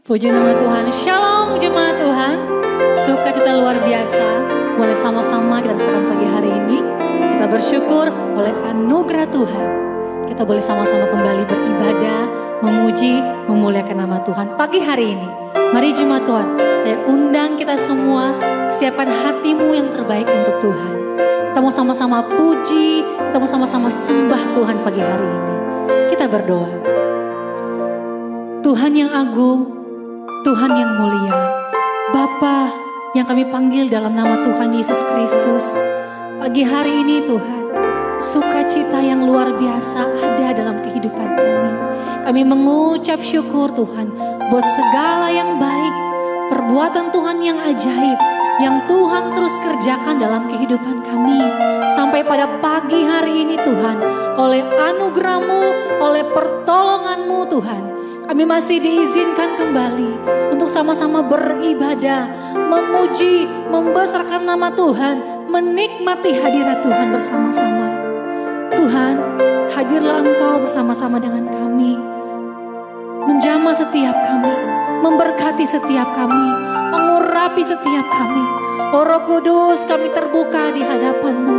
Puji nama Tuhan. Shalom jemaat Tuhan. Sukacita luar biasa. Boleh sama-sama kita rasakan pagi hari ini. Kita bersyukur oleh anugerah Tuhan. Kita boleh sama-sama kembali beribadah, memuji, memuliakan nama Tuhan pagi hari ini. Mari jemaat Tuhan, saya undang kita semua, siapkan hatimu yang terbaik untuk Tuhan. Kita mau sama-sama puji, kita mau sama-sama sembah Tuhan pagi hari ini. Kita berdoa. Tuhan yang agung, Tuhan yang mulia, Bapa yang kami panggil dalam nama Tuhan Yesus Kristus. Pagi hari ini Tuhan, sukacita yang luar biasa ada dalam kehidupan kami. Kami mengucap syukur Tuhan buat segala yang baik, perbuatan Tuhan yang ajaib, yang Tuhan terus kerjakan dalam kehidupan kami. Sampai pada pagi hari ini Tuhan, oleh anugerah-Mu, oleh pertolongan-Mu Tuhan, kami masih diizinkan kembali untuk sama-sama beribadah, memuji, membesarkan nama Tuhan, menikmati hadirat Tuhan bersama-sama. Tuhan, hadirlah Engkau bersama-sama dengan kami, menjamah setiap kami, memberkati setiap kami, mengurapi setiap kami. Oh Roh Kudus, kami terbuka di hadapan-Mu.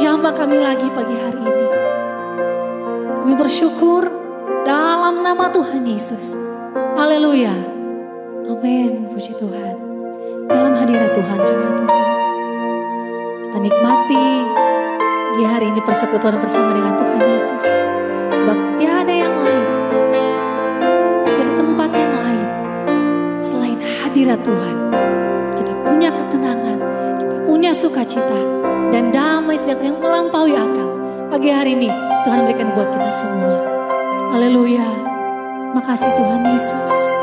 Jamah kami lagi pagi hari ini. Kami bersyukur dalam nama Tuhan Yesus. Haleluya. Amin. Puji Tuhan. Dalam hadirat Tuhan, jemaat Tuhan, kita nikmati di hari ini persekutuan bersama dengan Tuhan Yesus. Sebab tiada yang lain, tiada tempat yang lain selain hadirat Tuhan. Kita punya ketenangan, kita punya sukacita dan damai sejahtera yang melampaui akal. Pagi hari ini Tuhan berikan buat kita semua. Haleluya. Makasih Tuhan Yesus.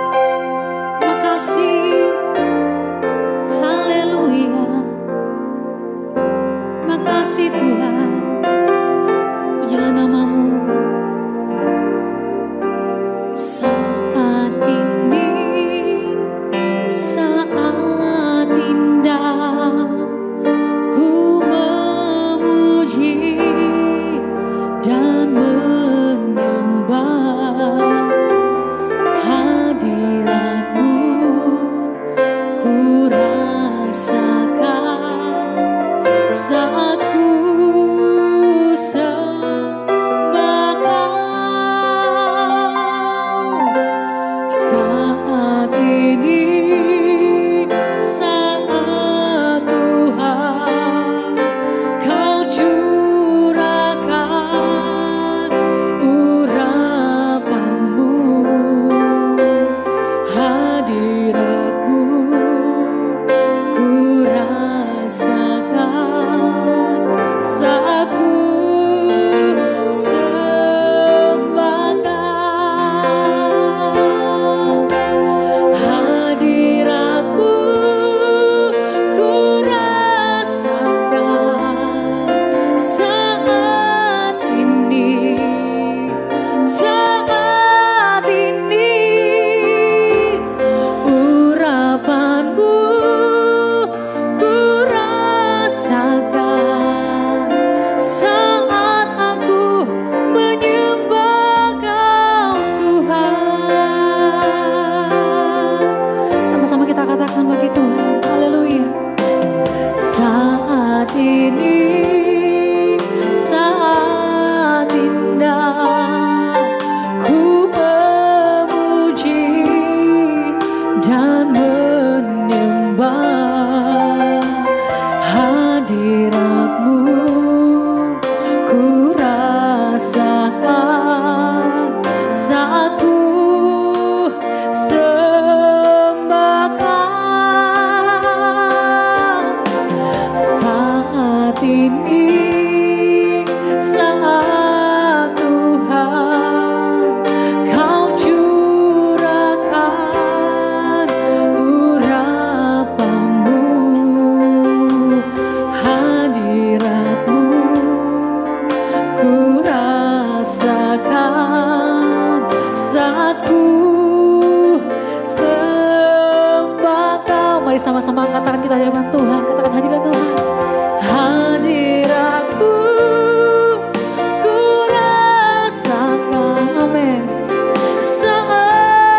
Makasih. Haleluya. Makasih Tuhan. Pujilah nama-Mu. Saat ini, saat indah, ku memuji dan saat ku sembah Kau, saat ini, saat Tuhan Kau curahkan urapan-Mu, hadirat-Mu ku rasakan saat ku sembah Kau. Hadirat-Mu ku rasakan saat ini, saat ini. Urapan-Mu ku rasakan saat aku menyembah Kau Tuhan. Sama-sama kita katakan bagi Tuhan, haleluya. Saat ini, saat indah, ku memuji dan menyembah hadirat-Mu ku rasakan saat ku sembah Kau. Saat ini, saat Tuhan Kau curahkan urapan-Mu, hadirat-Mu ku rasakan saat ku sembah Kau. Mari sama-sama katakan kita di hadapan Tuhan, katakan hadirat Tuhan. Hadirat-Mu ku rasakan, amin, saat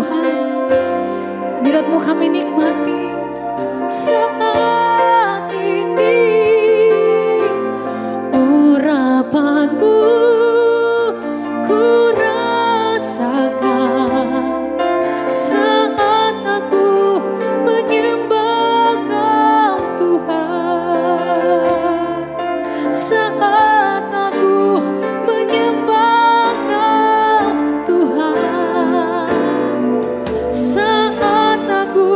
Tuhan. Hadirat-Mu kami nikmati saat ini. Urapan-Mu ku rasakan saat aku menyembah Kau Tuhan. Saat aku menyembah Kau Tuhan. Saat aku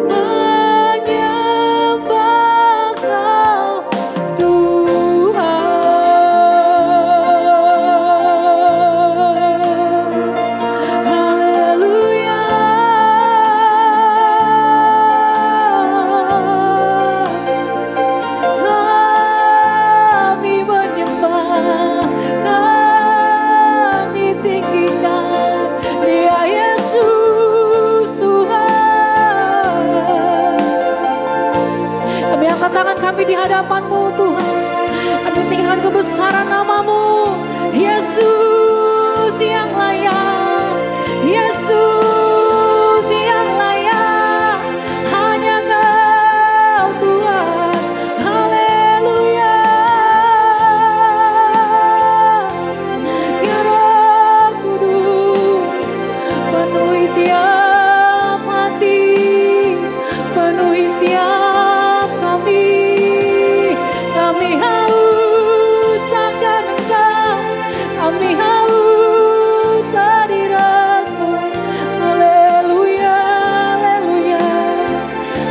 menyembah Kau Tuhan. Haleluya. Kami menyembah, kami tinggikan Dia Yesus Tuhan. Kami angkat tangan kami di hadapan-Mu Tuhan. Kami tinggikan kebesaran nama-Mu, Yesus yang layak, Yesus yang layak. Hanya Kau Tuhan. Haleluya. Ya Roh Kudus, penuhi tiap hati, penuhi setiap kami. Kami haus akan Engkau, kami haus hadirat-Mu. Haleluya, haleluya,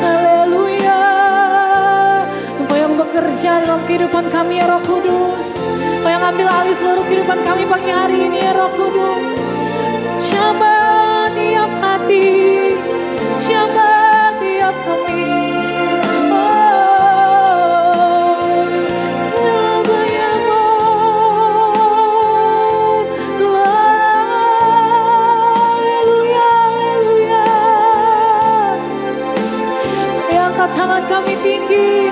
haleluya. Engkau yang bekerja dalam kehidupan kami ya Roh Kudus. Engkau yang ambil alih seluruh kehidupan kami pagi hari ini ya Roh Kudus. Jamah tiap hati, jamah tiap kami. Tangan kami tinggi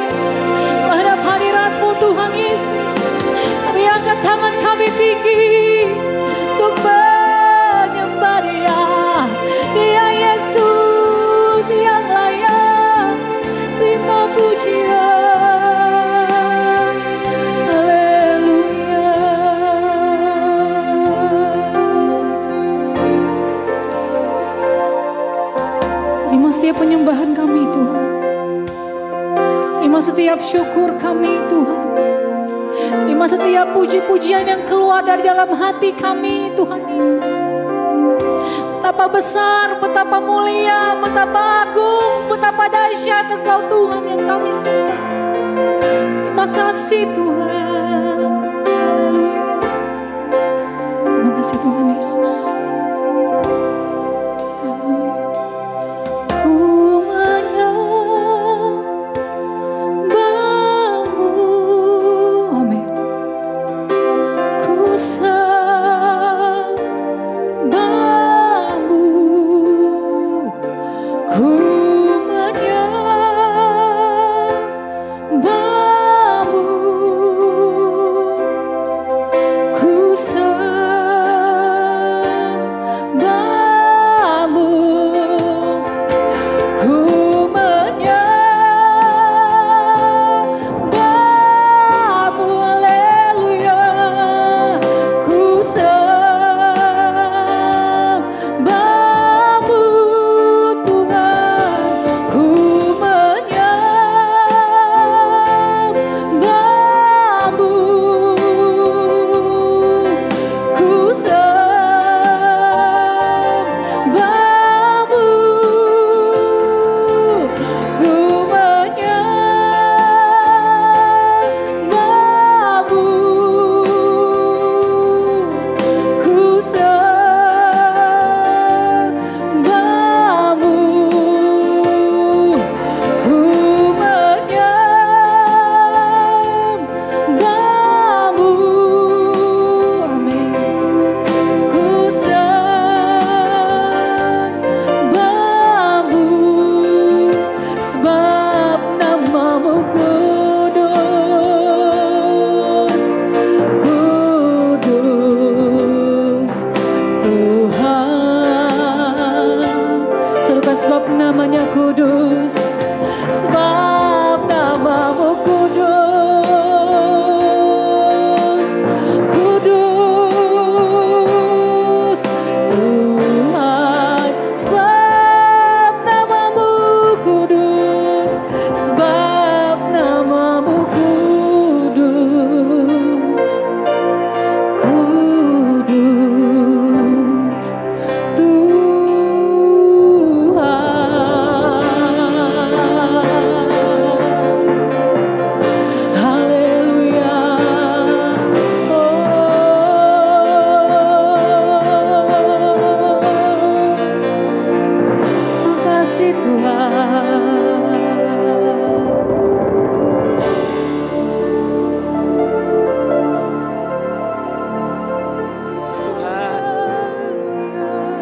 menghadap hadirat-Mu Tuhan Yesus. Kami angkat tangan kami tinggi untuk menyembah Dia, Dia Yesus yang layak terima pujian. Haleluya. Terima setiap penyembahan kami Tuhan. Terima setiap syukur kami Tuhan. Terima setiap puji-pujian yang keluar dari dalam hati kami Tuhan Yesus. Betapa besar, betapa mulia, betapa agung, betapa dahsyat Engkau Tuhan yang kami sembah. Terima kasih Tuhan. Haleluya. Terima kasih Tuhan Yesus.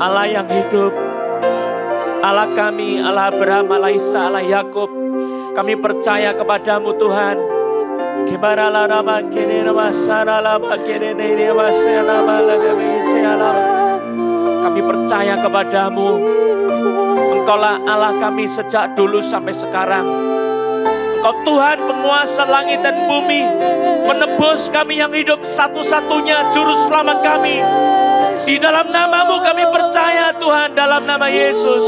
Allah yang hidup, Allah kami, Allah Abraham, Allah Isa, Allah Yakub, kami percaya kepadamu Tuhan. Kami percaya kepadamu. Engkaulah Allah kami sejak dulu sampai sekarang. Engkau Tuhan penguasa langit dan bumi, menebus kami yang hidup, satu-satunya juru selamat kami. Di dalam namamu kami percaya Tuhan, dalam nama Yesus.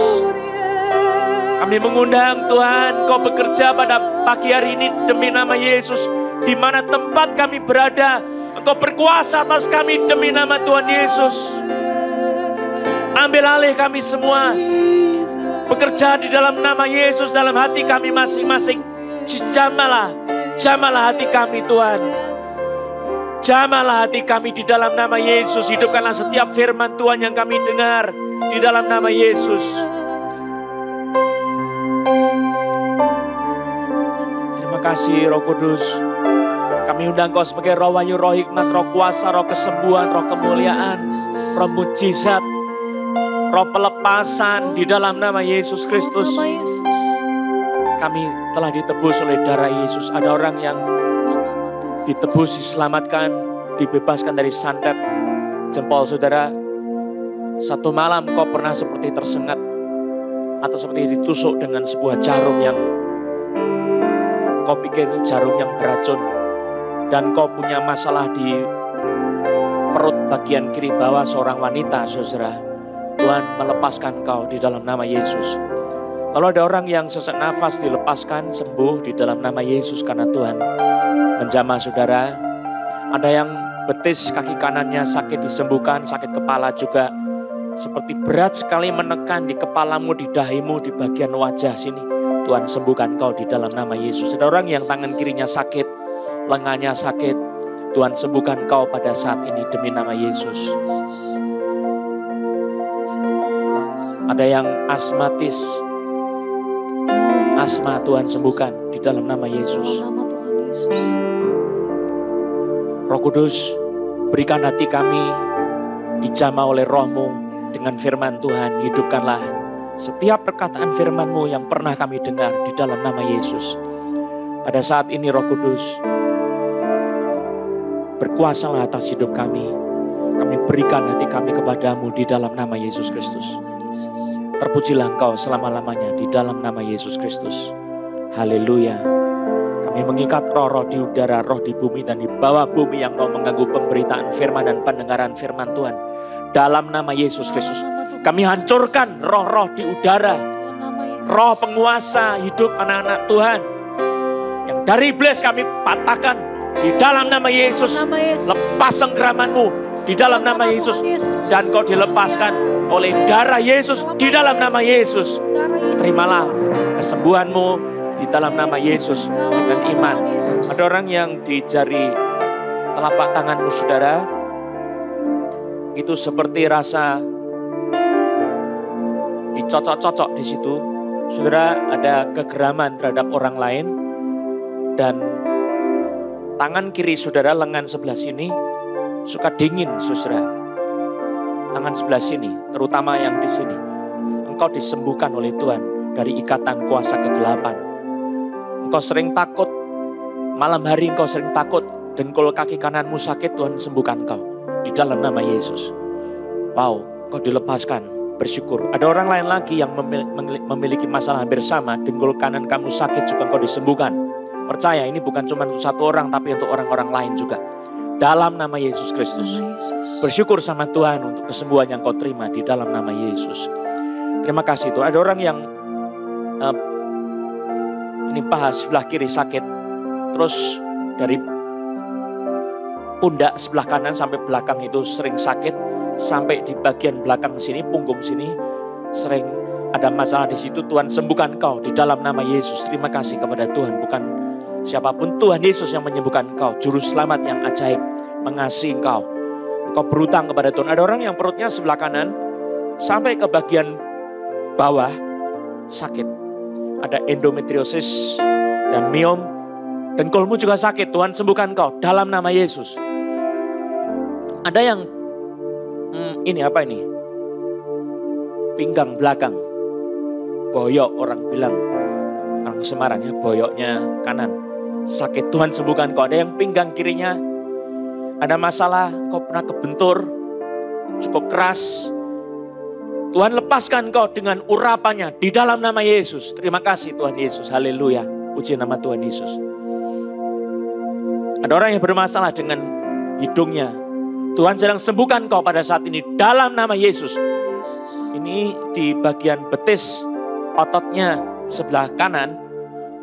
Kami mengundang Tuhan, Kau bekerja pada pagi hari ini demi nama Yesus. Di mana tempat kami berada, Engkau berkuasa atas kami demi nama Tuhan Yesus. Ambil alih kami semua. Bekerja di dalam nama Yesus, dalam hati kami masing-masing. Jamalah hati kami Tuhan. Jamalah hati kami di dalam nama Yesus. Hidupkanlah setiap firman Tuhan yang kami dengar di dalam nama Yesus. Terima kasih Roh Kudus. Kami undang Kau sebagai Roh wahyu, Roh hikmat, Roh kuasa, Roh kesembuhan, Roh kemuliaan, Roh mujizat, Roh pelepasan di dalam nama Yesus Kristus. Kami telah ditebus oleh darah Yesus. Ada orang yang ditebus, diselamatkan, dibebaskan dari santet jempol saudara. Satu malam kau pernah seperti tersengat atau seperti ditusuk dengan sebuah jarum yang kau pikir itu jarum yang beracun, dan kau punya masalah di perut bagian kiri bawah seorang wanita saudara. Tuhan melepaskan kau di dalam nama Yesus. Kalau ada orang yang sesak nafas dilepaskan, sembuh di dalam nama Yesus karena Tuhan menjamah saudara. Ada yang betis kaki kanannya sakit disembuhkan, sakit kepala juga. Seperti berat sekali menekan di kepalamu, di dahimu, di bagian wajah sini. Tuhan sembuhkan kau di dalam nama Yesus. Ada orang yang tangan kirinya sakit, lengannya sakit. Tuhan sembuhkan kau pada saat ini demi nama Yesus. Ada yang asmatis, asma Tuhan sembuhkan di dalam nama Yesus. Roh Kudus, berikan hati kami dijamah oleh Roh-Mu dengan firman Tuhan. Hidupkanlah setiap perkataan firman-Mu yang pernah kami dengar di dalam nama Yesus. Pada saat ini Roh Kudus, berkuasalah atas hidup kami. Kami berikan hati kami kepadamu di dalam nama Yesus Kristus. Terpujilah Engkau selama-lamanya di dalam nama Yesus Kristus. Haleluya. Kami mengikat roh-roh di udara, roh di bumi dan di bawah bumi yang mau mengganggu pemberitaan firman dan pendengaran firman Tuhan. Dalam nama Yesus Kristus. Kami hancurkan roh-roh di udara. Roh penguasa hidup anak-anak Tuhan. Yang dari iblis kami patahkan di dalam nama Yesus. Lepas cengkeramanmu di dalam nama Yesus. Dan kau dilepaskan oleh darah Yesus di dalam nama Yesus. Terimalah kesembuhanmu di dalam nama Yesus dengan iman. Ada orang yang di jari telapak tanganmu saudara, itu seperti rasa dicocok-cocok di situ. Saudara ada kegeraman terhadap orang lain, dan tangan kiri saudara, lengan sebelah sini suka dingin saudara. Tangan sebelah sini, terutama yang di sini. Engkau disembuhkan oleh Tuhan dari ikatan kuasa kegelapan. Engkau sering takut, malam hari engkau sering takut, dengkul kaki kananmu sakit, Tuhan sembuhkan engkau di dalam nama Yesus. Wow, engkau dilepaskan, bersyukur. Ada orang lain lagi yang memiliki masalah hampir sama, dengkul kanan kamu sakit juga engkau disembuhkan. Percaya ini bukan cuma untuk satu orang, tapi untuk orang-orang lain juga. Dalam nama Yesus Kristus. Bersyukur sama Tuhan untuk kesembuhan yang kau terima di dalam nama Yesus. Terima kasih Tuhan. Ada orang yang ini paha sebelah kiri sakit. Terus dari pundak sebelah kanan sampai belakang itu sering sakit. Sampai di bagian belakang sini, punggung sini sering ada masalah di situ. Tuhan sembuhkan kau di dalam nama Yesus. Terima kasih kepada Tuhan. Bukan siapapun, Tuhan Yesus yang menyembuhkan kau. Juru selamat yang ajaib mengasihi engkau. Engkau berutang kepada Tuhan. Ada orang yang perutnya sebelah kanan sampai ke bagian bawah sakit. ada endometriosis dan miom. Dengkulmu juga sakit, Tuhan sembuhkan kau dalam nama Yesus. Ada yang ini apa ini? Pinggang belakang. Boyok orang bilang. Orang Semarang ya, boyoknya kanan. Sakit, Tuhan sembuhkan kau. Ada yang pinggang kirinya. Ada masalah, kau pernah kebentur. Cukup keras. Tuhan lepaskan kau dengan urapannya di dalam nama Yesus. Terima kasih Tuhan Yesus. Haleluya. Puji nama Tuhan Yesus. Ada orang yang bermasalah dengan hidungnya. Tuhan sedang sembuhkan kau pada saat ini dalam nama Yesus. Ini di bagian betis ototnya sebelah kanan.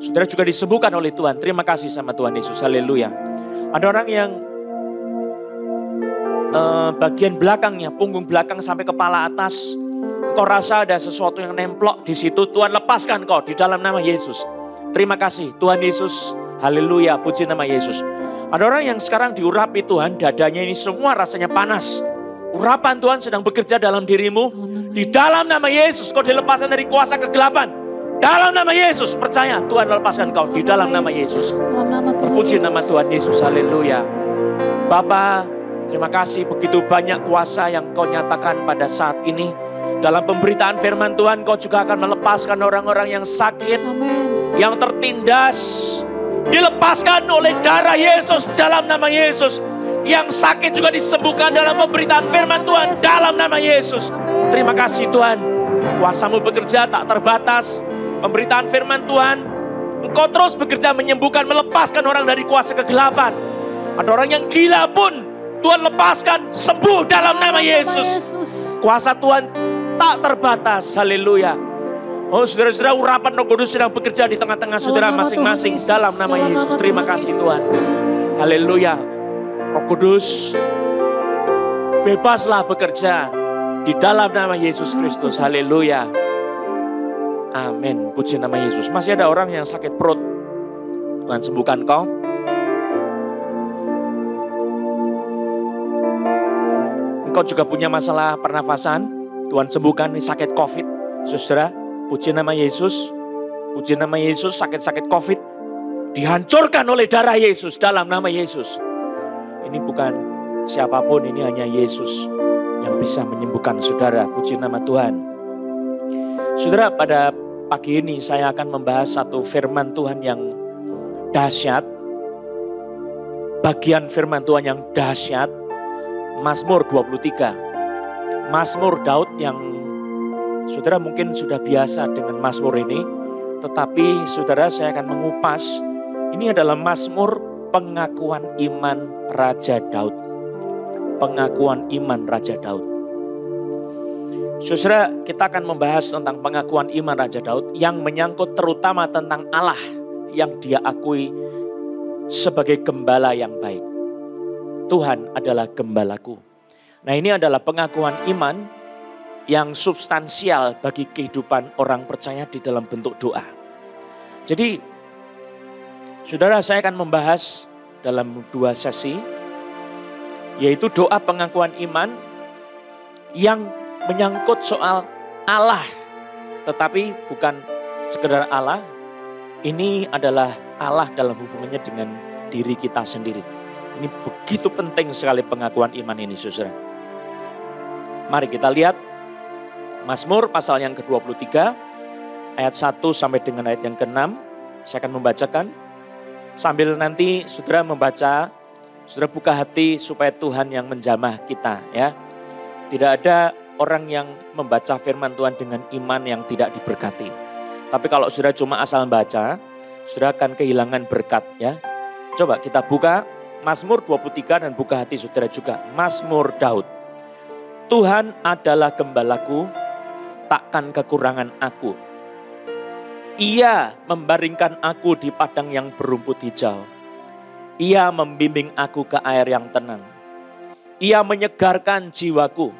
Saudara juga disembuhkan oleh Tuhan. Terima kasih sama Tuhan Yesus. Haleluya. Ada orang yang bagian belakangnya, punggung belakang sampai kepala atas. Kau rasa ada sesuatu yang nemplok di situ. Tuhan lepaskan kau di dalam nama Yesus. Terima kasih Tuhan Yesus. Haleluya. Puji nama Yesus. Ada orang yang sekarang diurapi Tuhan, dadanya ini semua rasanya panas. Urapan Tuhan sedang bekerja dalam dirimu. Di dalam nama Yesus kau dilepaskan dari kuasa kegelapan. Dalam nama Yesus, percaya Tuhan melepaskan kau di dalam nama Yesus. Puji nama Tuhan Yesus. Haleluya. Bapa, terima kasih begitu banyak kuasa yang kau nyatakan pada saat ini. Dalam pemberitaan firman Tuhan, kau juga akan melepaskan orang-orang yang sakit, yang tertindas. Dilepaskan oleh darah Yesus dalam nama Yesus. Yang sakit juga disembuhkan dalam pemberitaan firman Tuhan dalam nama Yesus. Terima kasih Tuhan. Kuasa-Mu bekerja tak terbatas. Pemberitaan firman Tuhan, Engkau terus bekerja menyembuhkan, melepaskan orang dari kuasa kegelapan. Ada orang yang gila pun Tuhan lepaskan, sembuh dalam nama Yesus. Kuasa Tuhan tak terbatas. Haleluya. Oh saudara-saudara, urapan Roh Kudus sedang bekerja di tengah-tengah saudara masing-masing dalam nama Yesus. Terima kasih Tuhan. Haleluya. Roh Kudus, bebaslah bekerja di dalam nama Yesus Kristus. Haleluya. Amin. Puji nama Yesus. Masih ada orang yang sakit perut. Tuhan sembuhkan kau. Engkau juga punya masalah pernafasan. Tuhan sembuhkan. Ini sakit COVID. Saudara, puji nama Yesus. Puji nama Yesus. Sakit-sakit COVID dihancurkan oleh darah Yesus dalam nama Yesus. Ini bukan siapapun, ini hanya Yesus yang bisa menyembuhkan saudara. Puji nama Tuhan. Saudara, pada pagi ini saya akan membahas satu firman Tuhan yang dahsyat. Bagian firman Tuhan yang dahsyat. Mazmur 23. Mazmur Daud yang saudara mungkin sudah biasa dengan Mazmur ini. Tetapi saudara, saya akan mengupas. Ini adalah Mazmur pengakuan iman Raja Daud. Pengakuan iman Raja Daud. Saudara, kita akan membahas tentang pengakuan iman Raja Daud yang menyangkut terutama tentang Allah yang dia akui sebagai gembala yang baik. Tuhan adalah gembalaku. Nah, ini adalah pengakuan iman yang substansial bagi kehidupan orang percaya di dalam bentuk doa. Jadi, saudara, saya akan membahas dalam 2 sesi, yaitu doa pengakuan iman yang menyangkut soal Allah. Tetapi bukan sekedar Allah, ini adalah Allah dalam hubungannya dengan diri kita sendiri. Ini begitu penting sekali pengakuan iman ini, saudara. Mari kita lihat Mazmur pasal yang ke-23, ayat 1 sampai dengan ayat yang ke-6. Saya akan membacakan. Sambil nanti saudara membaca, saudara buka hati supaya Tuhan yang menjamah kita ya. Tidak ada orang yang membaca firman Tuhan dengan iman yang tidak diberkati. Tapi kalau saudara cuma asal baca, saudara akan kehilangan berkat ya. Coba kita buka Mazmur 23 dan buka hati saudara juga. Mazmur Daud. Tuhan adalah gembalaku, takkan kekurangan aku. Ia membaringkan aku di padang yang berumput hijau. Ia membimbing aku ke air yang tenang. Ia menyegarkan jiwaku.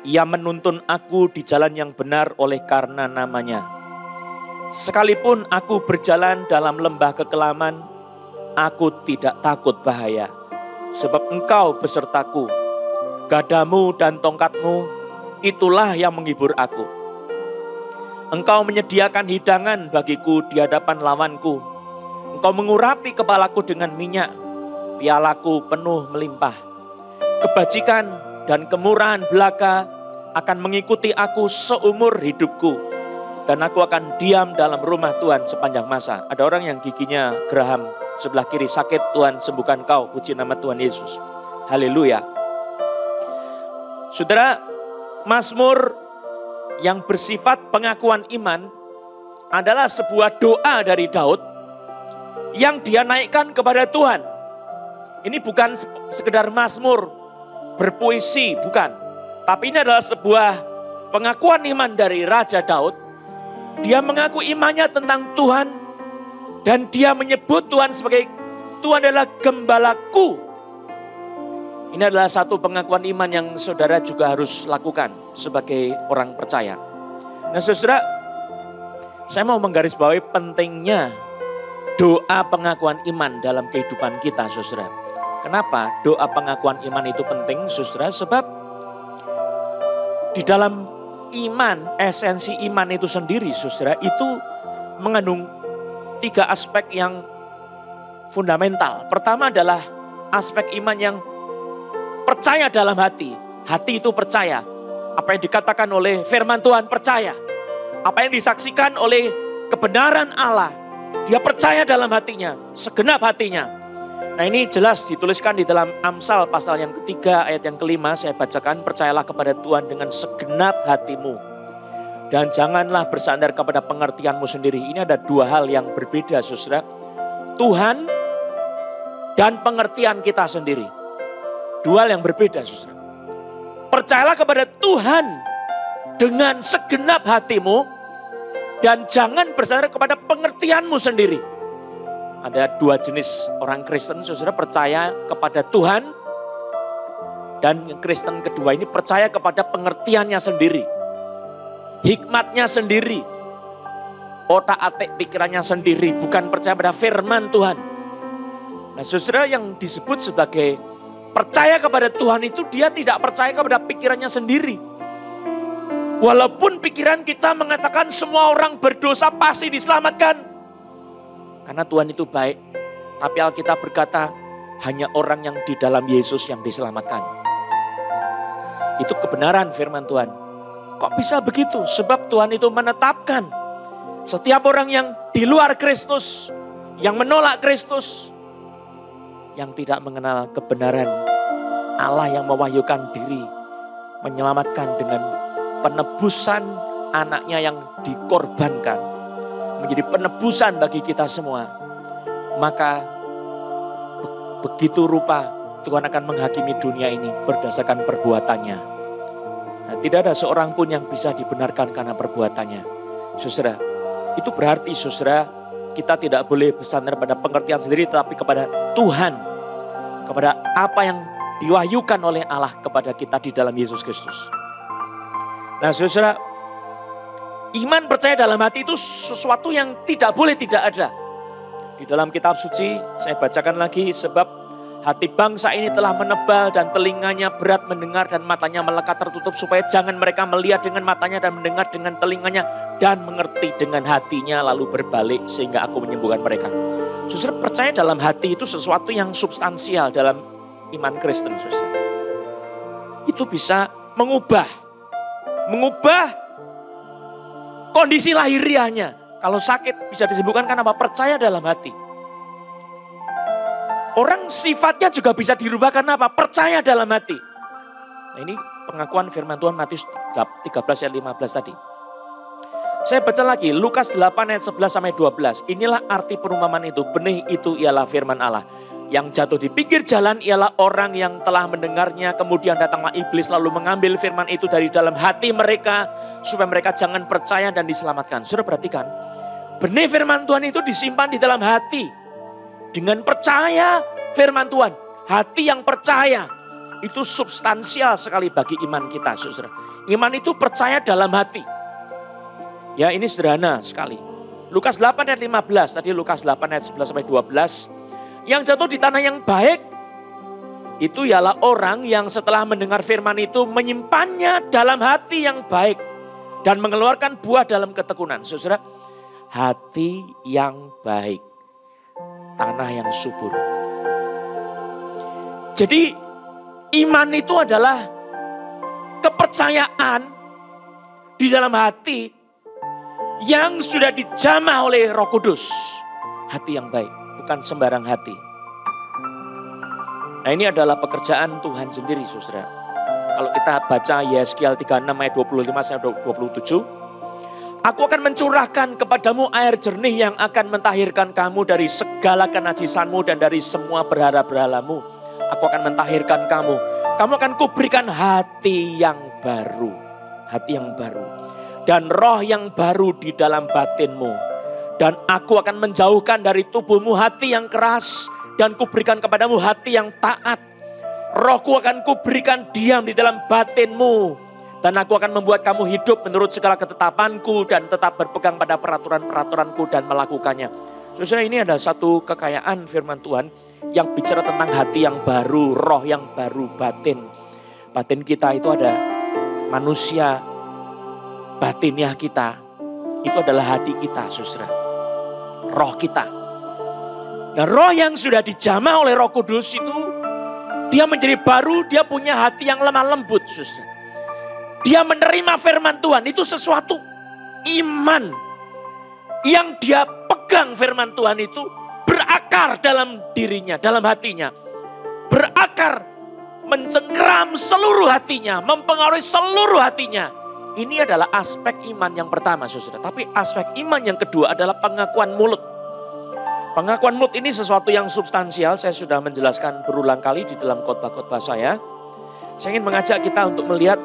Ia menuntun aku di jalan yang benar oleh karena namanya. Sekalipun aku berjalan dalam lembah kekelaman, aku tidak takut bahaya. Sebab Engkau besertaku. Gadamu dan tongkatmu, itulah yang menghibur aku. Engkau menyediakan hidangan bagiku di hadapan lawanku. Engkau mengurapi kepalaku dengan minyak, pialaku penuh melimpah. Kebajikan dan kemurahan belaka akan mengikuti aku seumur hidupku. Dan aku akan diam dalam rumah Tuhan sepanjang masa. Ada orang yang giginya geraham sebelah kiri sakit, Tuhan sembuhkan kau. Puji nama Tuhan Yesus. Haleluya. Saudara, Mazmur yang bersifat pengakuan iman adalah sebuah doa dari Daud yang dia naikkan kepada Tuhan. Ini bukan sekedar mazmur berpuisi, bukan. Tapi ini adalah sebuah pengakuan iman dari Raja Daud. Dia mengaku imannya tentang Tuhan dan dia menyebut Tuhan sebagai Tuhan adalah gembalaku. Ini adalah satu pengakuan iman yang saudara juga harus lakukan sebagai orang percaya. Nah saudara, saya mau menggarisbawahi pentingnya doa pengakuan iman dalam kehidupan kita saudara. Kenapa doa pengakuan iman itu penting saudara? Sebab di dalam iman, esensi iman itu sendiri saudara, itu mengandung 3 aspek yang fundamental. Pertama adalah aspek iman yang percaya dalam hati. Hati itu percaya. Apa yang dikatakan oleh firman Tuhan percaya. Apa yang disaksikan oleh kebenaran Allah. Dia percaya dalam hatinya. Segenap hatinya. Nah ini jelas dituliskan di dalam Amsal pasal yang ketiga ayat yang kelima. Saya bacakan, percayalah kepada Tuhan dengan segenap hatimu. Dan janganlah bersandar kepada pengertianmu sendiri. Ini ada 2 hal yang berbeda saudara. Tuhan dan pengertian kita sendiri. 2 hal yang berbeda saudara. Percayalah kepada Tuhan dengan segenap hatimu. Dan jangan bersandar kepada pengertianmu sendiri. Ada 2 jenis orang Kristen saudara, percaya kepada Tuhan. Dan yang Kristen kedua ini percaya kepada pengertiannya sendiri. Hikmatnya sendiri. Otak-atik pikirannya sendiri. Bukan percaya pada firman Tuhan. Nah saudara, yang disebut sebagai percaya kepada Tuhan itu dia tidak percaya kepada pikirannya sendiri. Walaupun pikiran kita mengatakan semua orang berdosa pasti diselamatkan. Karena Tuhan itu baik. Tapi Alkitab berkata hanya orang yang di dalam Yesus yang diselamatkan. Itu kebenaran firman Tuhan. Kok bisa begitu? Sebab Tuhan itu menetapkan setiap orang yang di luar Kristus, yang menolak Kristus, yang tidak mengenal kebenaran Allah yang mewahyukan diri, menyelamatkan dengan penebusan anaknya yang dikorbankan, menjadi penebusan bagi kita semua. Maka begitu rupa Tuhan akan menghakimi dunia ini berdasarkan perbuatannya. Nah, tidak ada seorang pun yang bisa dibenarkan karena perbuatannya. Saudara, itu berarti saudara, kita tidak boleh bersandar pada pengertian sendiri, tetapi kepada Tuhan. Kepada apa yang diwahyukan oleh Allah kepada kita di dalam Yesus Kristus. Nah saudara, iman percaya dalam hati itu sesuatu yang tidak boleh tidak ada. Di dalam kitab suci, saya bacakan lagi, sebab hati bangsa ini telah menebal dan telinganya berat mendengar dan matanya melekat tertutup, supaya jangan mereka melihat dengan matanya dan mendengar dengan telinganya dan mengerti dengan hatinya lalu berbalik sehingga aku menyembuhkan mereka. Saudara, percaya dalam hati itu sesuatu yang substansial dalam iman Kristen. Saudara, itu bisa mengubah kondisi lahiriahnya. Kalau sakit bisa disembuhkan karena apa? Percaya dalam hati. Orang sifatnya juga bisa dirubah karena apa? Percaya dalam hati. Nah ini pengakuan firman Tuhan Matius 13 ayat 15 tadi. Saya baca lagi Lukas 8 ayat 11 sampai 12. Inilah arti perumpamaan itu. Benih itu ialah firman Allah. Yang jatuh di pinggir jalan ialah orang yang telah mendengarnya. Kemudian datanglah iblis lalu mengambil firman itu dari dalam hati mereka. Supaya mereka jangan percaya dan diselamatkan. Saudara perhatikan. Benih firman Tuhan itu disimpan di dalam hati. Dengan percaya firman Tuhan. Hati yang percaya. Itu substansial sekali bagi iman kita. Saudara. Iman itu percaya dalam hati. Ya ini sederhana sekali. Lukas 8 ayat 15. Tadi Lukas 8 ayat 11 sampai 12. Yang jatuh di tanah yang baik. Itu ialah orang yang setelah mendengar firman itu menyimpannya dalam hati yang baik. dan mengeluarkan buah dalam ketekunan. Saudara, hati yang baik, tanah yang subur. Jadi iman itu adalah kepercayaan di dalam hati yang sudah dijamah oleh Roh Kudus. Hati yang baik, bukan sembarang hati. Nah, ini adalah pekerjaan Tuhan sendiri, saudara. Kalau kita baca Yeskiel 36 ayat 25 sampai 27. Aku akan mencurahkan kepadamu air jernih yang akan mentahirkan kamu dari segala kenajisanmu dan dari semua berhala-berhalamu. Aku akan mentahirkan kamu. Kamu akan kuberikan hati yang baru. Hati yang baru. Dan roh yang baru di dalam batinmu. Dan aku akan menjauhkan dari tubuhmu hati yang keras. Dan kuberikan kepadamu hati yang taat. Rohku akan kuberikan diam di dalam batinmu. Dan aku akan membuat kamu hidup menurut segala ketetapanku. Dan tetap berpegang pada peraturan-peraturanku dan melakukannya. Saudara, ini ada satu kekayaan firman Tuhan. Yang bicara tentang hati yang baru, roh yang baru, batin. Batin kita itu ada manusia, batinnya kita. Itu adalah hati kita, saudara. Roh kita. Nah, roh yang sudah dijamah oleh Roh Kudus itu, dia menjadi baru, dia punya hati yang lemah lembut, saudara. Dia menerima firman Tuhan, itu sesuatu iman yang dia pegang firman Tuhan itu berakar dalam dirinya, dalam hatinya. Berakar, mencengkeram seluruh hatinya, mempengaruhi seluruh hatinya. Ini adalah aspek iman yang pertama, saudara. Tapi aspek iman yang kedua adalah pengakuan mulut. Pengakuan mulut ini sesuatu yang substansial. Saya sudah menjelaskan berulang kali di dalam khotbah-khotbah saya. Saya ingin mengajak kita untuk melihat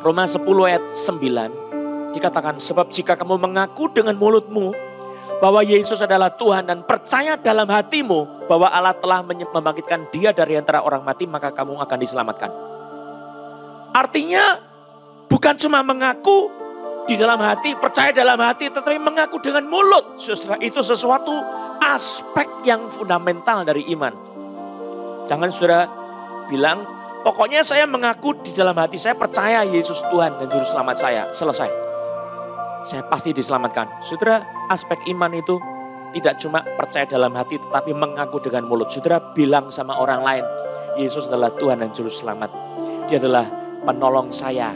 Roma 10 ayat 9. Dikatakan, sebab jika kamu mengaku dengan mulutmu bahwa Yesus adalah Tuhan dan percaya dalam hatimu bahwa Allah telah membangkitkan dia dari antara orang mati, maka kamu akan diselamatkan. Artinya bukan cuma mengaku di dalam hati, percaya dalam hati, tetapi mengaku dengan mulut. Saudara, itu sesuatu aspek yang fundamental dari iman. Jangan saudara bilang, pokoknya saya mengaku di dalam hati, saya percaya Yesus Tuhan dan Juru Selamat saya, selesai. Saya pasti diselamatkan. Saudara, aspek iman itu tidak cuma percaya dalam hati tetapi mengaku dengan mulut. Saudara bilang sama orang lain, Yesus adalah Tuhan dan Juru Selamat. Dia adalah penolong saya.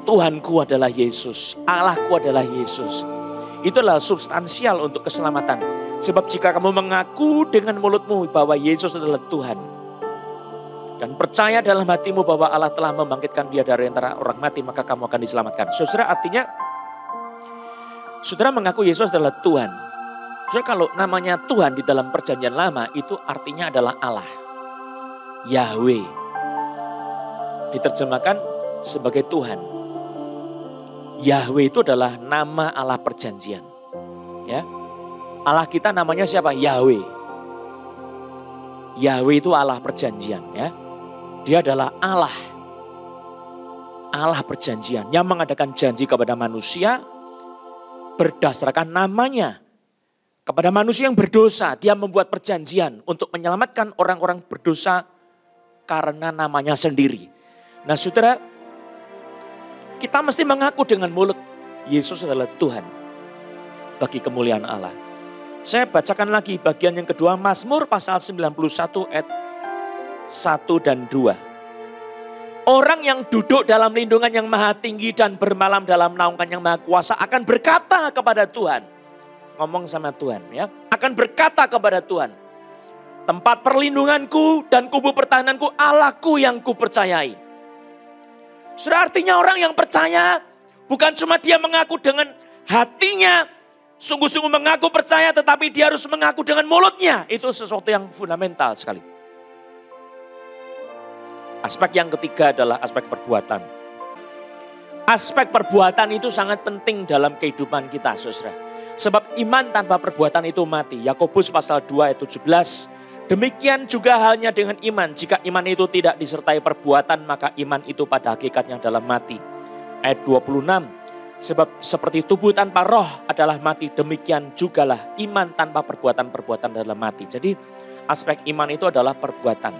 Tuhanku adalah Yesus. Allahku adalah Yesus. Itu adalah substansial untuk keselamatan. Sebab jika kamu mengaku dengan mulutmu bahwa Yesus adalah Tuhan. Dan percaya dalam hatimu bahwa Allah telah membangkitkan dia dari antara orang mati, maka kamu akan diselamatkan. Saudara, artinya saudara mengaku Yesus adalah Tuhan. Saudara, kalau namanya Tuhan di dalam perjanjian lama itu artinya adalah Allah. Yahweh. Diterjemahkan sebagai Tuhan. Yahweh itu adalah nama Allah perjanjian. Ya. Allah kita namanya siapa? Yahweh. Yahweh itu Allah perjanjian, ya. Dia adalah Allah. Allah perjanjian yang mengadakan janji kepada manusia berdasarkan namanya. Kepada manusia yang berdosa, dia membuat perjanjian untuk menyelamatkan orang-orang berdosa karena namanya sendiri. Nah, saudara, kita mesti mengaku dengan mulut Yesus adalah Tuhan bagi kemuliaan Allah. Saya bacakan lagi bagian yang kedua, Mazmur pasal 91 ayat 1 dan 2. Orang yang duduk dalam lindungan yang maha tinggi dan bermalam dalam naungan yang maha kuasa akan berkata kepada Tuhan. Ngomong sama Tuhan, ya. Akan berkata kepada Tuhan. Tempat perlindunganku dan kubu pertahananku, Allahku yang kupercayai. Sudah artinya orang yang percaya bukan cuma dia mengaku dengan hatinya, sungguh-sungguh mengaku percaya, tetapi dia harus mengaku dengan mulutnya. Itu sesuatu yang fundamental sekali. Aspek yang ketiga adalah aspek perbuatan. Aspek perbuatan itu sangat penting dalam kehidupan kita, saudara. Sebab iman tanpa perbuatan itu mati. Yakobus pasal 2 ayat 17. Demikian juga halnya dengan iman. Jika iman itu tidak disertai perbuatan, maka iman itu pada hakikatnya adalah mati. Ayat 26. Sebab seperti tubuh tanpa roh adalah mati, demikian jugalah iman tanpa perbuatan-perbuatan adalah mati. Jadi aspek iman itu adalah perbuatan.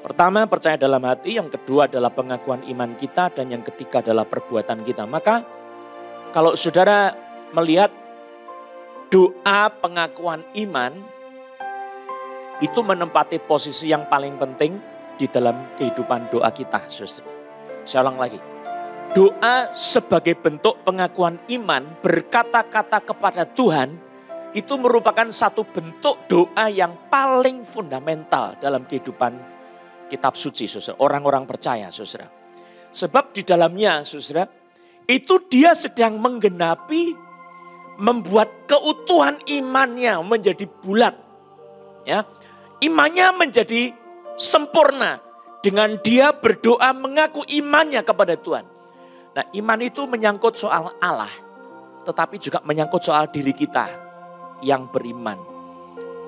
Pertama, percaya dalam hati, yang kedua adalah pengakuan iman kita, dan yang ketiga adalah perbuatan kita. Maka kalau saudara melihat doa pengakuan iman, itu menempati posisi yang paling penting di dalam kehidupan doa kita. Saya ulang lagi. Doa sebagai bentuk pengakuan iman, berkata-kata kepada Tuhan, itu merupakan satu bentuk doa yang paling fundamental dalam kehidupan kitab suci, saudara. Orang-orang percaya, saudara. Sebab di dalamnya, saudara, itu dia sedang menggenapi, membuat keutuhan imannya menjadi bulat. Ya, imannya menjadi sempurna dengan dia berdoa mengaku imannya kepada Tuhan. Nah, iman itu menyangkut soal Allah, tetapi juga menyangkut soal diri kita yang beriman.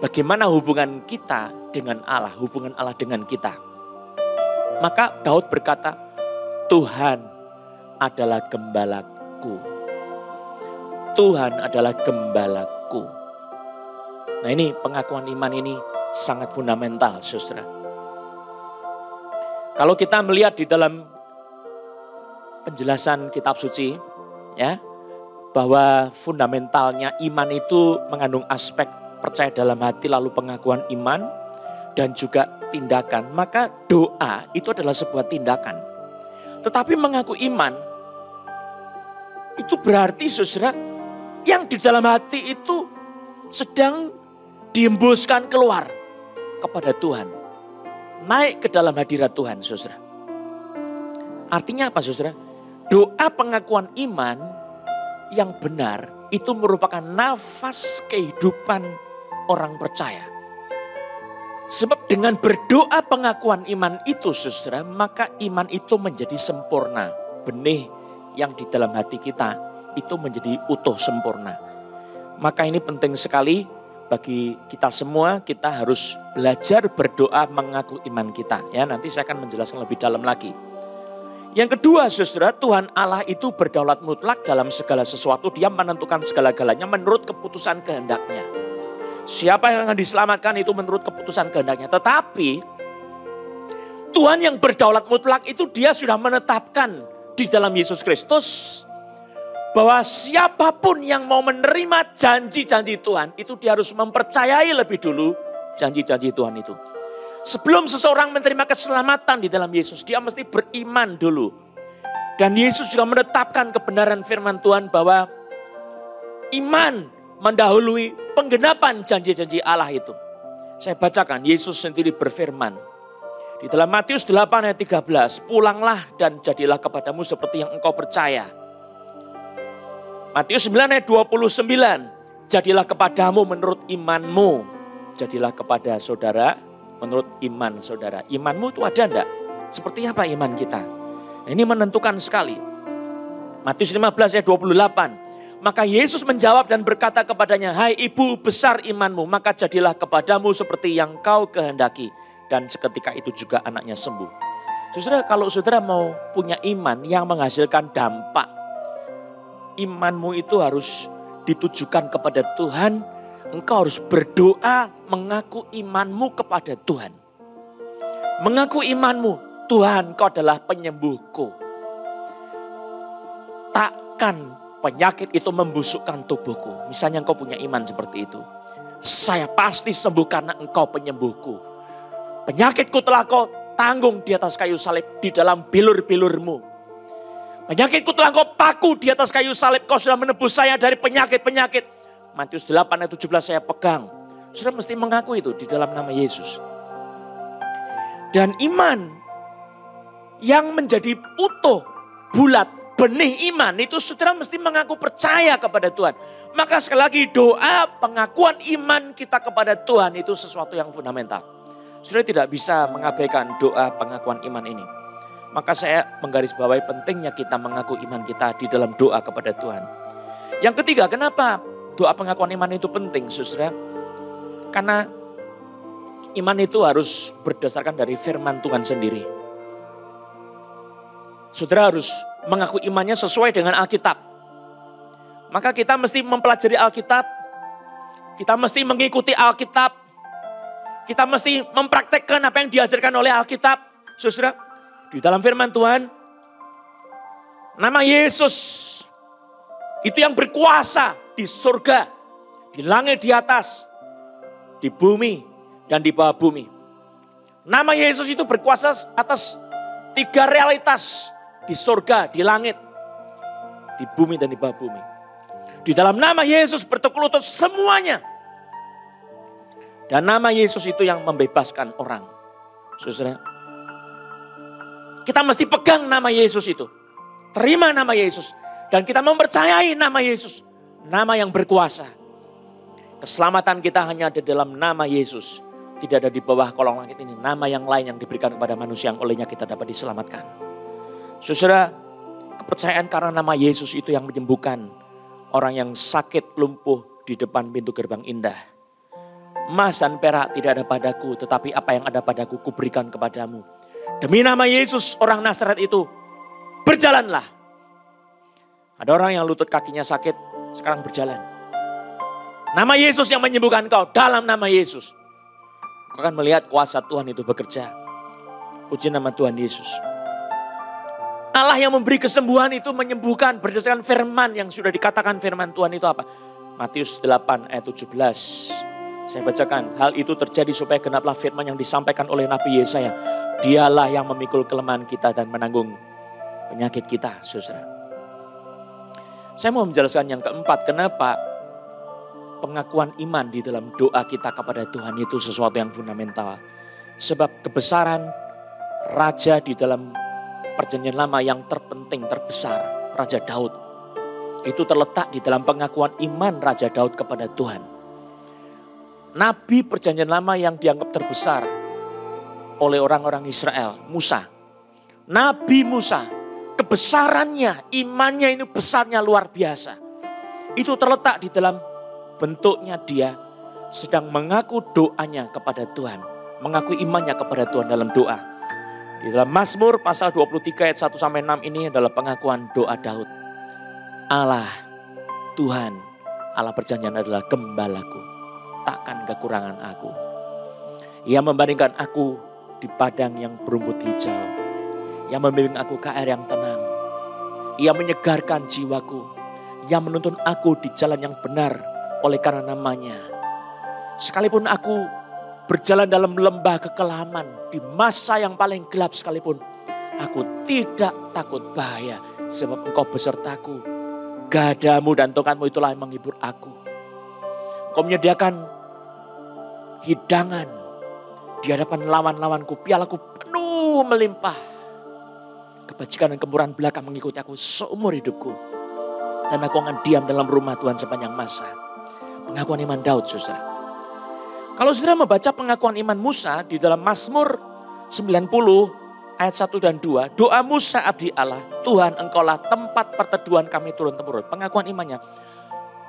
Bagaimana hubungan kita dengan Allah, hubungan Allah dengan kita. Maka Daud berkata, Tuhan adalah gembalaku. Tuhan adalah gembalaku. Nah, ini pengakuan iman ini sangat fundamental, saudara. Kalau kita melihat di dalam penjelasan kitab suci, ya, bahwa fundamentalnya iman itu mengandung aspek percaya dalam hati, lalu pengakuan iman, dan juga tindakan. Maka doa itu adalah sebuah tindakan. Tetapi mengaku iman, itu berarti, saudara, yang di dalam hati itu sedang dihembuskan keluar kepada Tuhan. Naik ke dalam hadirat Tuhan, saudara. Artinya apa, saudara? Doa pengakuan iman yang benar itu merupakan nafas kehidupan orang percaya. Sebab dengan berdoa pengakuan iman itu, saudara, maka iman itu menjadi sempurna. Benih yang di dalam hati kita itu menjadi utuh sempurna. Maka ini penting sekali bagi kita semua, kita harus belajar berdoa mengaku iman kita. Ya, nanti saya akan menjelaskan lebih dalam lagi. Yang kedua, saudara, Tuhan Allah itu berdaulat mutlak dalam segala sesuatu. Dia menentukan segala-galanya menurut keputusan kehendaknya. Siapa yang akan diselamatkan itu menurut keputusan kehendaknya. Tetapi Tuhan yang berdaulat mutlak itu dia sudah menetapkan di dalam Yesus Kristus bahwa siapapun yang mau menerima janji-janji Tuhan itu dia harus mempercayai lebih dulu janji-janji Tuhan itu. Sebelum seseorang menerima keselamatan di dalam Yesus, dia mesti beriman dulu. Dan Yesus juga menetapkan kebenaran firman Tuhan bahwa iman mendahului penggenapan janji-janji Allah itu. Saya bacakan, Yesus sendiri berfirman. Di dalam Matius 8 ayat 13, pulanglah dan jadilah kepadamu seperti yang engkau percaya. Matius 9 ayat 29, jadilah kepadamu menurut imanmu. Jadilah kepada saudara menurut iman saudara. Imanmu itu ada enggak? Seperti apa iman kita? Ini menentukan sekali. Matius 15 ayat 28. Maka Yesus menjawab dan berkata kepadanya, hai ibu besar imanmu, maka jadilah kepadamu seperti yang kau kehendaki. Dan seketika itu juga anaknya sembuh. Saudara, kalau saudara mau punya iman yang menghasilkan dampak, imanmu itu harus ditujukan kepada Tuhan. Engkau harus berdoa mengaku imanmu kepada Tuhan. Mengaku imanmu, Tuhan kau adalah penyembuhku. Takkan penyakit itu membusukkan tubuhku. Misalnya engkau punya iman seperti itu. Saya pasti sembuh karena engkau penyembuhku. Penyakitku telah kau tanggung di atas kayu salib di dalam bilur-bilurmu. Penyakitku telah kau paku di atas kayu salib. Kau sudah menebus saya dari penyakit-penyakit. Matius 8 ayat 17 saya pegang. Sudah mesti mengaku itu di dalam nama Yesus. Dan iman yang menjadi utuh, bulat, benih iman itu saudara mesti mengaku percaya kepada Tuhan. Maka sekali lagi doa pengakuan iman kita kepada Tuhan itu sesuatu yang fundamental. Saudara tidak bisa mengabaikan doa pengakuan iman ini. Maka saya menggarisbawahi pentingnya kita mengaku iman kita di dalam doa kepada Tuhan. Yang ketiga, kenapa doa pengakuan iman itu penting, saudara? Karena iman itu harus berdasarkan dari firman Tuhan sendiri. Saudara harus mengaku imannya sesuai dengan Alkitab. Maka kita mesti mempelajari Alkitab. Kita mesti mengikuti Alkitab. Kita mesti mempraktekkan apa yang diajarkan oleh Alkitab. Saudara, di dalam firman Tuhan, nama Yesus itu yang berkuasa di surga, di langit di atas, di bumi dan di bawah bumi. Nama Yesus itu berkuasa atas 3 realitas di surga, di langit, di bumi dan di bawah bumi. Di dalam nama Yesus bertekuk lutut semuanya. Dan nama Yesus itu yang membebaskan orang. Saudara, kita mesti pegang nama Yesus itu. Terima nama Yesus. Dan kita mempercayai nama Yesus. Nama yang berkuasa. Keselamatan kita hanya ada dalam nama Yesus. Tidak ada di bawah kolong langit ini. Nama yang lain yang diberikan kepada manusia yang olehnya kita dapat diselamatkan. Saudara, kepercayaan karena nama Yesus itu yang menyembuhkan orang yang sakit lumpuh di depan pintu gerbang indah. Emas dan perak tidak ada padaku, tetapi apa yang ada padaku kuberikan kepadamu. Demi nama Yesus orang Nazaret itu, berjalanlah. Ada orang yang lutut kakinya sakit, sekarang berjalan. Nama Yesus yang menyembuhkan kau, dalam nama Yesus. Kau akan melihat kuasa Tuhan itu bekerja. Puji nama Tuhan Yesus. Allah yang memberi kesembuhan itu menyembuhkan berdasarkan firman yang sudah dikatakan firman Tuhan itu apa? Matius 8 ayat 17. Saya bacakan, hal itu terjadi supaya genaplah firman yang disampaikan oleh Nabi Yesaya. Dialah yang memikul kelemahan kita dan menanggung penyakit kita, saudara. Saya mau menjelaskan yang keempat, kenapa pengakuan iman di dalam doa kita kepada Tuhan itu sesuatu yang fundamental. Sebab kebesaran raja di dalam perjanjian lama yang terpenting, terbesar, Raja Daud. Itu terletak di dalam pengakuan iman Raja Daud kepada Tuhan. Nabi perjanjian lama yang dianggap terbesar oleh orang-orang Israel, Musa. Nabi Musa, kebesarannya, imannya ini besarnya luar biasa. Itu terletak di dalam bentuknya dia sedang mengaku doanya kepada Tuhan. Mengaku imannya kepada Tuhan dalam doa. Di dalam Mazmur pasal 23 ayat 1-6 ini adalah pengakuan doa Daud. Allah, Tuhan, Allah perjanjian adalah gembalaku. Takkan kekurangan aku. Ia membandingkan aku di padang yang berumput hijau. Ia membimbing aku ke air yang tenang. Ia menyegarkan jiwaku. Ia menuntun aku di jalan yang benar oleh karena namanya. Sekalipun aku berjalan dalam lembah kekelaman, di masa yang paling gelap sekalipun, aku tidak takut bahaya sebab engkau besertaku. Gadamu dan tongkatmu itulah yang menghibur aku. Engkau menyediakan hidangan di hadapan lawan-lawanku, pialaku penuh melimpah. Kebajikan dan kemurahan belaka mengikuti aku seumur hidupku. Dan aku akan diam dalam rumah Tuhan sepanjang masa. Pengakuan iman Daud, saudara. Kalau saudara membaca pengakuan iman Musa di dalam Mazmur 90 ayat 1 dan 2. Doa Musa abdi Allah, Tuhan engkaulah tempat perteduhan kami turun-temurun. Pengakuan imannya,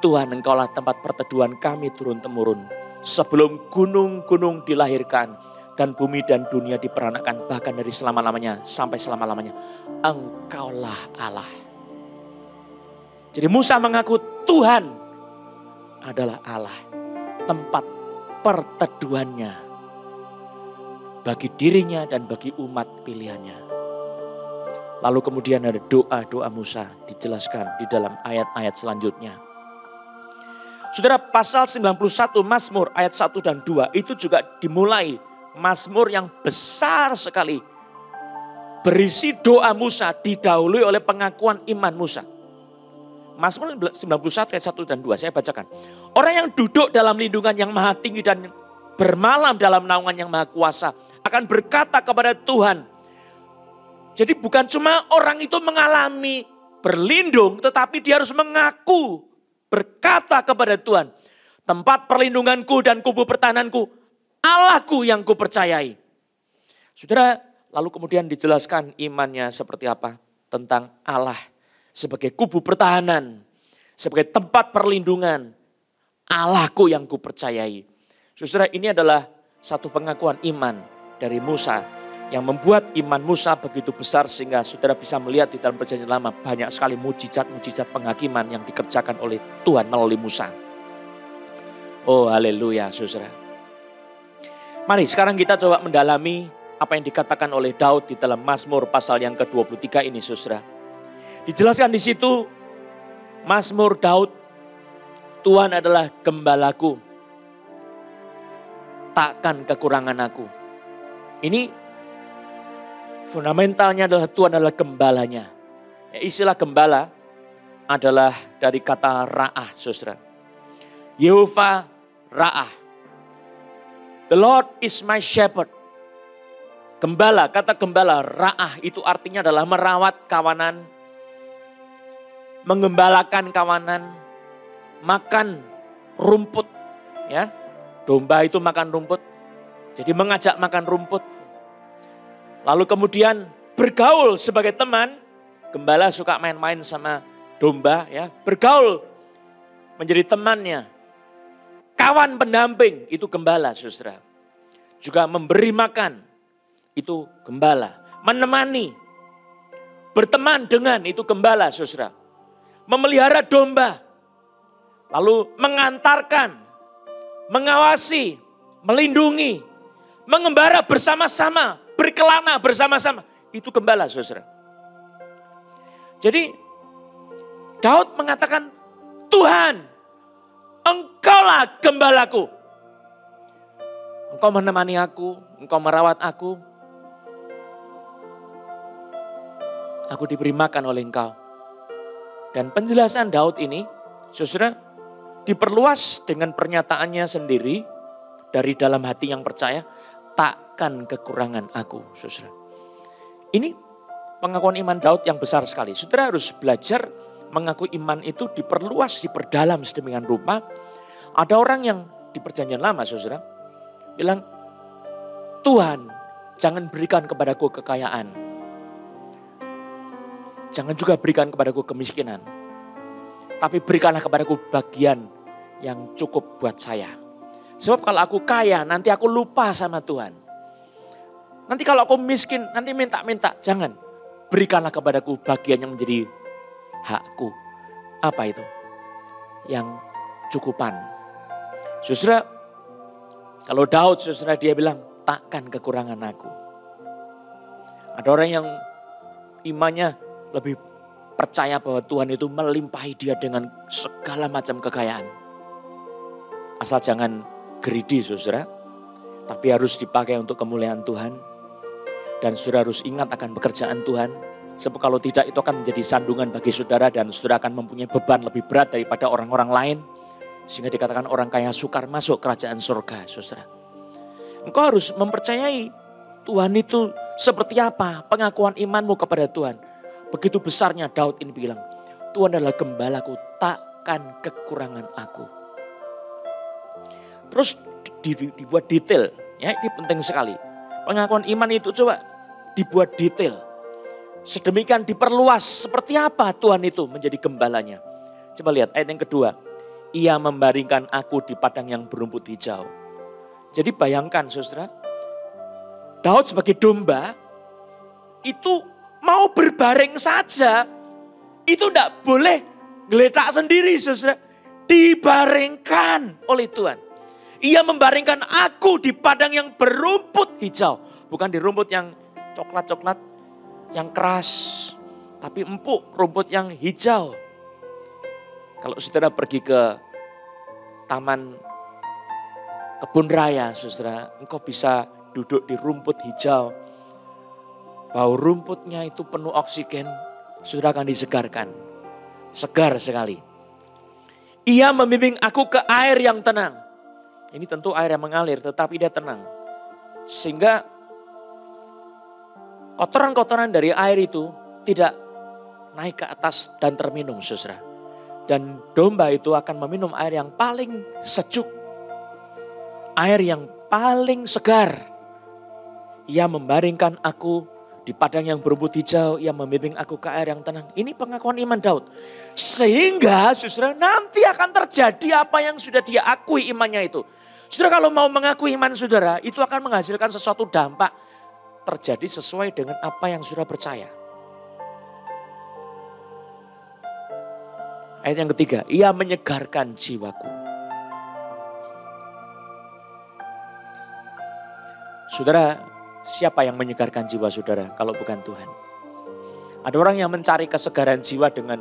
Tuhan engkaulah tempat perteduhan kami turun-temurun. Sebelum gunung-gunung dilahirkan dan bumi dan dunia diperanakan, bahkan dari selama-lamanya sampai selama-lamanya, engkaulah Allah. Jadi Musa mengaku Tuhan adalah Allah, tempat perteduhannya bagi dirinya dan bagi umat pilihannya. Lalu kemudian ada doa-doa Musa dijelaskan di dalam ayat-ayat selanjutnya. Saudara, pasal 91 Mazmur ayat 1 dan 2 itu juga dimulai Mazmur yang besar sekali. Berisi doa Musa didahului oleh pengakuan iman Musa. Mazmur 91 ayat 1 dan 2 saya bacakan. Orang yang duduk dalam lindungan yang maha tinggi dan bermalam dalam naungan yang maha kuasa akan berkata kepada Tuhan. Jadi bukan cuma orang itu mengalami berlindung, tetapi dia harus mengaku. Berkata kepada Tuhan, tempat perlindunganku dan kubu pertahananku, Allahku yang kupercayai. Saudara, lalu kemudian dijelaskan imannya seperti apa tentang Allah sebagai kubu pertahanan, sebagai tempat perlindungan, Allahku yang kupercayai. Saudara, ini adalah satu pengakuan iman dari Musa yang membuat iman Musa begitu besar sehingga saudara bisa melihat di dalam perjanjian lama banyak sekali mujizat-mujizat penghakiman yang dikerjakan oleh Tuhan melalui Musa. Oh haleluya saudara. Mari sekarang kita coba mendalami apa yang dikatakan oleh Daud di dalam Mazmur pasal yang ke-23 ini, saudara. Dijelaskan di situ, Mazmur Daud, Tuhan adalah gembalaku, takkan kekurangan aku. Ini fundamentalnya adalah Tuhan adalah gembalanya. Istilah gembala adalah dari kata ra'ah, saudara. Yehova ra'ah. The Lord is my shepherd. Gembala, kata gembala, ra'ah itu artinya adalah merawat kawanan, mengembalakan kawanan, makan rumput. Ya, domba itu makan rumput, jadi mengajak makan rumput. Lalu kemudian bergaul sebagai teman. Gembala suka main-main sama domba, ya, bergaul menjadi temannya. Kawan pendamping itu gembala, saudara. Juga memberi makan itu gembala. Menemani, berteman dengan itu gembala, saudara. Memelihara domba, lalu mengantarkan, mengawasi, melindungi, mengembara bersama-sama, berkelana bersama-sama. Itu gembala, saudara. Jadi Daud mengatakan, Tuhan, Engkaulah gembalaku. Engkau menemani aku, Engkau merawat aku. Aku diberi makan oleh Engkau. Dan penjelasan Daud ini, saudara, diperluas dengan pernyataannya sendiri dari dalam hati yang percaya, takkan kekurangan aku, saudara. Ini pengakuan iman Daud yang besar sekali. Saudara harus belajar mengaku iman itu diperluas, diperdalam sedemikian rupa. Ada orang yang di perjanjian lama, saudara, bilang, Tuhan jangan berikan kepadaku kekayaan. Jangan juga berikan kepadaku kemiskinan. Tapi berikanlah kepadaku bagian yang cukup buat saya. Sebab kalau aku kaya, nanti aku lupa sama Tuhan. Nanti kalau aku miskin, nanti minta-minta. Jangan, berikanlah kepadaku bagian yang menjadi hakku. Apa itu? Yang cukupan. Saudara, kalau Daud, saudara, dia bilang, takkan kekurangan aku. Ada orang yang imannya lebih percaya bahwa Tuhan itu melimpahi dia dengan segala macam kekayaan. Asal jangan greedy, saudara. Tapi harus dipakai untuk kemuliaan Tuhan. Dan saudara harus ingat akan pekerjaan Tuhan. Sebab kalau tidak itu akan menjadi sandungan bagi saudara. Dan saudara akan mempunyai beban lebih berat daripada orang-orang lain. Sehingga dikatakan orang kaya sukar masuk kerajaan surga, saudara. Engkau harus mempercayai Tuhan itu seperti apa pengakuan imanmu kepada Tuhan. Begitu besarnya Daud ini bilang, Tuhan adalah gembalaku, takkan kekurangan aku. Terus dibuat detail, ya ini penting sekali. Pengakuan iman itu coba dibuat detail. Sedemikian diperluas seperti apa Tuhan itu menjadi gembalanya. Coba lihat ayat yang kedua. Ia membaringkan aku di padang yang berumput hijau. Jadi bayangkan, saudara, Daud sebagai domba itu mau berbaring saja. Itu tidak boleh geletak sendiri, saudara. Dibaringkan oleh Tuhan. Ia membaringkan aku di padang yang berumput hijau. Bukan di rumput yang coklat-coklat, yang keras. Tapi empuk, rumput yang hijau. Kalau saudara pergi ke taman kebun raya, saudara, engkau bisa duduk di rumput hijau. Bau rumputnya itu penuh oksigen, saudara akan disegarkan. Segar sekali. Ia membimbing aku ke air yang tenang. Ini tentu air yang mengalir, tetapi dia tenang. Sehingga kotoran-kotoran dari air itu tidak naik ke atas dan terminum, saudara. Dan domba itu akan meminum air yang paling sejuk. Air yang paling segar. Ia membaringkan aku di padang yang berumput hijau. Ia membimbing aku ke air yang tenang. Ini pengakuan iman Daud. Sehingga saudara nanti akan terjadi apa yang sudah dia akui imannya itu. Saudara kalau mau mengakui iman saudara, itu akan menghasilkan sesuatu dampak. Terjadi sesuai dengan apa yang saudara percaya. Ayat yang ketiga, ia menyegarkan jiwaku. Saudara, siapa yang menyegarkan jiwa saudara kalau bukan Tuhan? Ada orang yang mencari kesegaran jiwa dengan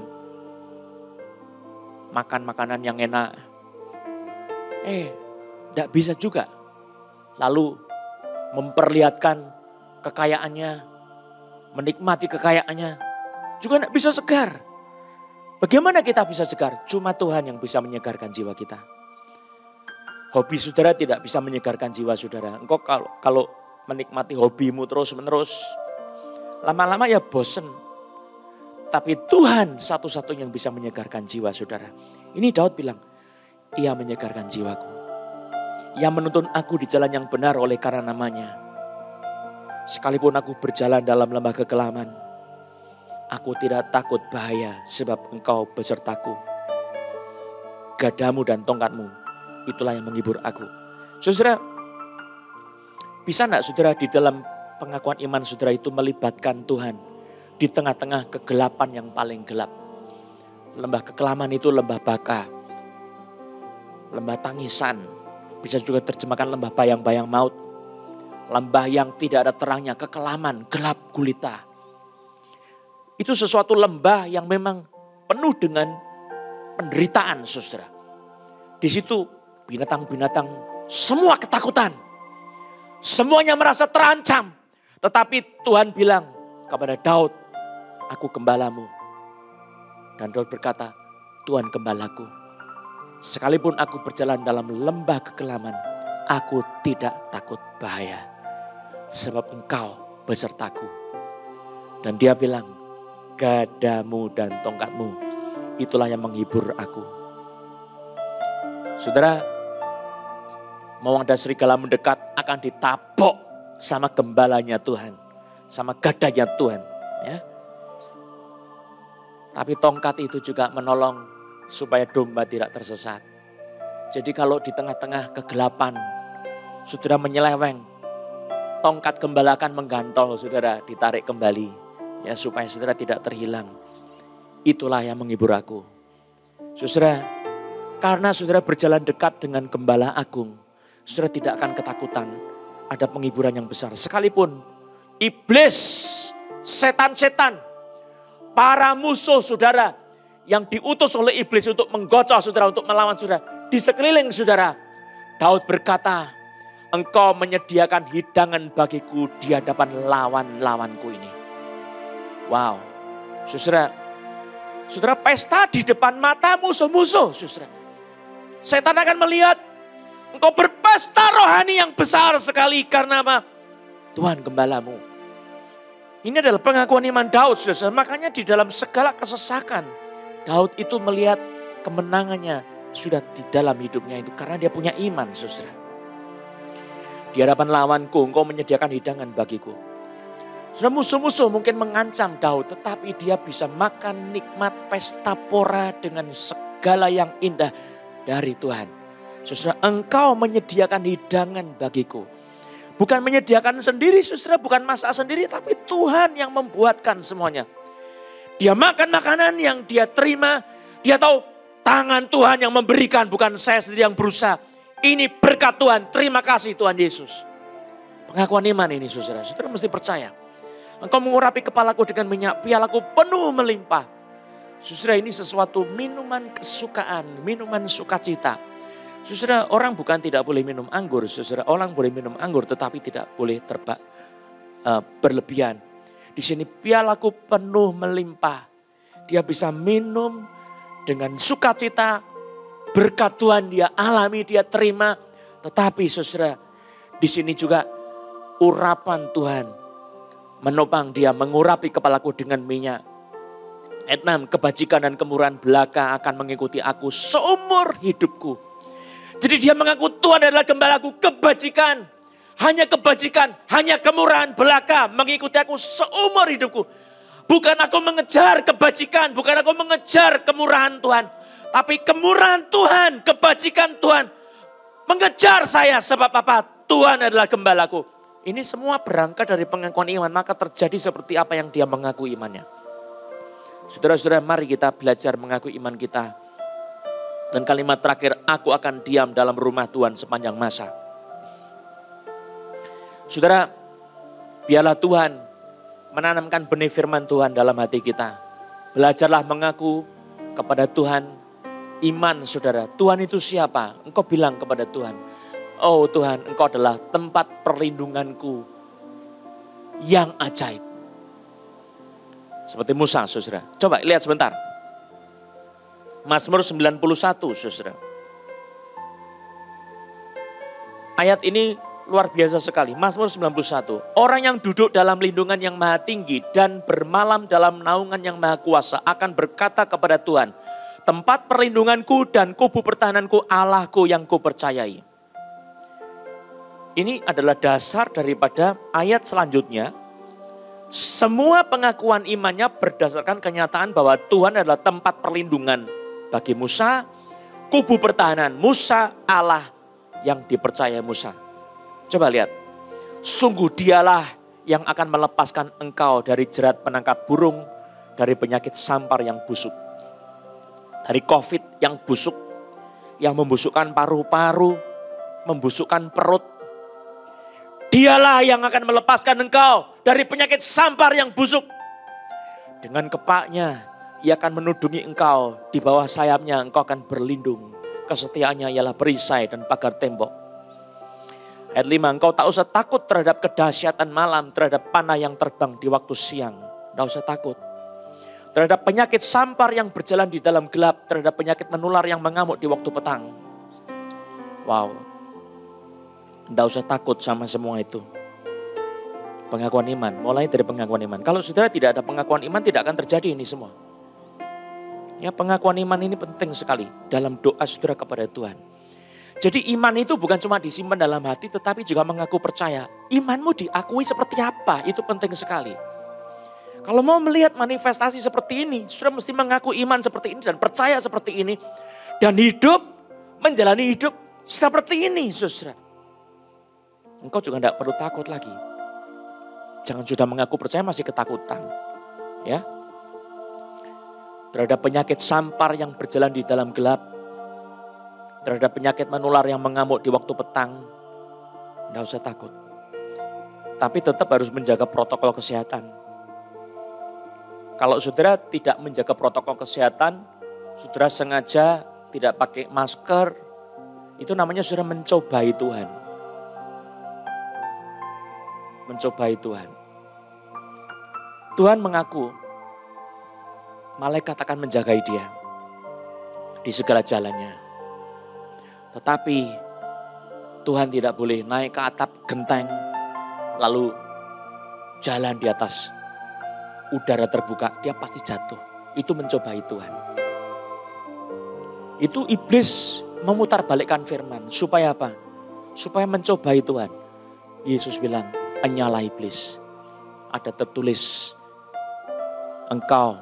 makan makanan yang enak. Tidak bisa juga. Lalu memperlihatkan kekayaannya, menikmati kekayaannya, juga tidak bisa segar. Bagaimana kita bisa segar? Cuma Tuhan yang bisa menyegarkan jiwa kita. Hobi saudara tidak bisa menyegarkan jiwa saudara. Engkau kalau menikmati hobimu terus-menerus, lama-lama ya bosen. Tapi Tuhan satu-satunya yang bisa menyegarkan jiwa saudara. Ini Daud bilang, Ia menyegarkan jiwaku. Ia menuntun aku di jalan yang benar oleh karena namanya. Sekalipun aku berjalan dalam lembah kekelaman, aku tidak takut bahaya sebab Engkau besertaku. Gadamu dan tongkatmu, itulah yang menghibur aku. Saudara, bisa enggak saudara di dalam pengakuan iman saudara itu melibatkan Tuhan di tengah-tengah kegelapan yang paling gelap? Lembah kekelaman itu lembah baka, lembah tangisan, bisa juga terjemahkan lembah bayang-bayang maut. Lembah yang tidak ada terangnya, kekelaman, gelap gulita. Itu sesuatu lembah yang memang penuh dengan penderitaan, saudara. Di situ binatang-binatang semua ketakutan. Semuanya merasa terancam. Tetapi Tuhan bilang kepada Daud, aku gembalamu. Dan Daud berkata, Tuhan gembalaku. Sekalipun aku berjalan dalam lembah kekelaman, aku tidak takut bahaya. Sebab Engkau besertaku. Dan dia bilang, gadamu dan tongkatmu, itulah yang menghibur aku. Saudara, mau ada serigala mendekat akan ditabok sama gembalanya Tuhan, sama gadanya Tuhan. Ya. Tapi tongkat itu juga menolong supaya domba tidak tersesat. Jadi kalau di tengah-tengah kegelapan, saudara menyeleweng, tongkat gembala akan menggantol saudara, ditarik kembali. Ya, supaya saudara tidak terhilang. Itulah yang menghibur aku. Saudara, karena saudara berjalan dekat dengan gembala agung, saudara tidak akan ketakutan. Ada penghiburan yang besar. Sekalipun iblis, setan-setan, para musuh saudara yang diutus oleh iblis untuk menggocok saudara, untuk melawan saudara, di sekeliling saudara, Daud berkata, Engkau menyediakan hidangan bagiku di hadapan lawan-lawanku ini. Wow, saudara, pesta di depan mata musuh-musuh, saudara. Setan akan melihat engkau berpesta rohani yang besar sekali karena apa? Tuhan gembalamu. Ini adalah pengakuan iman Daud, saudara. Makanya di dalam segala kesesakan, Daud itu melihat kemenangannya sudah di dalam hidupnya itu karena dia punya iman, saudara. Di hadapan lawanku, engkau menyediakan hidangan bagiku. Saudara, musuh-musuh mungkin mengancam Daud, tetapi dia bisa makan nikmat pesta pora dengan segala yang indah dari Tuhan. Saudara, engkau menyediakan hidangan bagiku. Bukan menyediakan sendiri, saudara, bukan masak sendiri, tapi Tuhan yang membuatkan semuanya. Dia makan makanan yang dia terima, dia tahu tangan Tuhan yang memberikan, bukan saya sendiri yang berusaha. Ini berkat Tuhan, terima kasih Tuhan Yesus. Pengakuan iman ini saudara, saudara mesti percaya. Engkau mengurapi kepalaku dengan minyak, pialaku penuh melimpah. Saudara, ini sesuatu minuman kesukaan, minuman sukacita. Saudara, orang bukan tidak boleh minum anggur. Saudara, orang boleh minum anggur tetapi tidak boleh berlebihan. Di sini pialaku penuh melimpah. Dia bisa minum dengan sukacita. Berkat Tuhan dia alami, dia terima. Tetapi saudara, di sini juga urapan Tuhan menopang dia, mengurapi kepalaku dengan minyak. Ayat 6, kebajikan dan kemurahan belaka akan mengikuti aku seumur hidupku. Jadi dia mengaku Tuhan adalah gembalaku, kebajikan, hanya kemurahan belaka mengikuti aku seumur hidupku. Bukan aku mengejar kebajikan, bukan aku mengejar kemurahan Tuhan. Tapi kemurahan Tuhan, kebajikan Tuhan mengejar saya, sebab apa? Tuhan adalah gembalaku. Ini semua berangkat dari pengakuan iman, maka terjadi seperti apa yang dia mengaku imannya. Saudara-saudara, mari kita belajar mengaku iman kita. Dan kalimat terakhir, aku akan diam dalam rumah Tuhan sepanjang masa. Saudara, biarlah Tuhan menanamkan benih firman Tuhan dalam hati kita. Belajarlah mengaku kepada Tuhan iman saudara. Tuhan itu siapa? Engkau bilang kepada Tuhan, oh Tuhan, Engkau adalah tempat perlindunganku yang ajaib. Seperti Musa saudara. Coba lihat sebentar. Mazmur 91 saudara. Ayat ini luar biasa sekali. Mazmur 91. Orang yang duduk dalam lindungan yang maha tinggi dan bermalam dalam naungan yang maha kuasa akan berkata kepada Tuhan, tempat perlindunganku dan kubu pertahananku, Allahku yang kupercayai. Ini adalah dasar daripada ayat selanjutnya. Semua pengakuan imannya berdasarkan kenyataan bahwa Tuhan adalah tempat perlindungan bagi Musa, kubu pertahanan Musa, Allah yang dipercaya Musa. Coba lihat, sungguh dialah yang akan melepaskan engkau dari jerat penangkap burung, dari penyakit sampar yang busuk, dari COVID yang busuk, yang membusukkan paru-paru, membusukkan perut. Dialah yang akan melepaskan engkau dari penyakit sampar yang busuk. Dengan kepaknya ia akan menudungi engkau, di bawah sayapnya engkau akan berlindung. Kesetiaannya ialah perisai dan pagar tembok. Ayat 5, engkau tak usah takut terhadap kedahsyatan malam, terhadap panah yang terbang di waktu siang. Tak usah takut. Terhadap penyakit sampar yang berjalan di dalam gelap, terhadap penyakit menular yang mengamuk di waktu petang. Wow. Tak usah takut sama semua itu. Pengakuan iman, mulai dari pengakuan iman. Kalau saudara tidak ada pengakuan iman, tidak akan terjadi ini semua. Ya, pengakuan iman ini penting sekali dalam doa saudara kepada Tuhan. Jadi iman itu bukan cuma disimpan dalam hati, tetapi juga mengaku percaya. Imanmu diakui seperti apa, itu penting sekali. Kalau mau melihat manifestasi seperti ini, saudara mesti mengaku iman seperti ini dan percaya seperti ini. Dan hidup, menjalani hidup seperti ini saudara. Engkau juga tidak perlu takut lagi. Jangan sudah mengaku percaya masih ketakutan. Ya. Terhadap penyakit sampar yang berjalan di dalam gelap. Terhadap penyakit menular yang mengamuk di waktu petang. Tidak usah takut. Tapi tetap harus menjaga protokol kesehatan. Kalau saudara tidak menjaga protokol kesehatan, saudara sengaja tidak pakai masker, itu namanya saudara mencobai Tuhan. Mencobai Tuhan. Tuhan mengaku malaikat akan menjagai dia di segala jalannya. Tetapi Tuhan tidak boleh naik ke atap genteng lalu jalan di atas udara terbuka, dia pasti jatuh. Itu mencobai Tuhan. Itu iblis memutarbalikkan firman. Supaya apa? Supaya mencobai Tuhan. Yesus bilang, enyalah iblis. Ada tertulis, engkau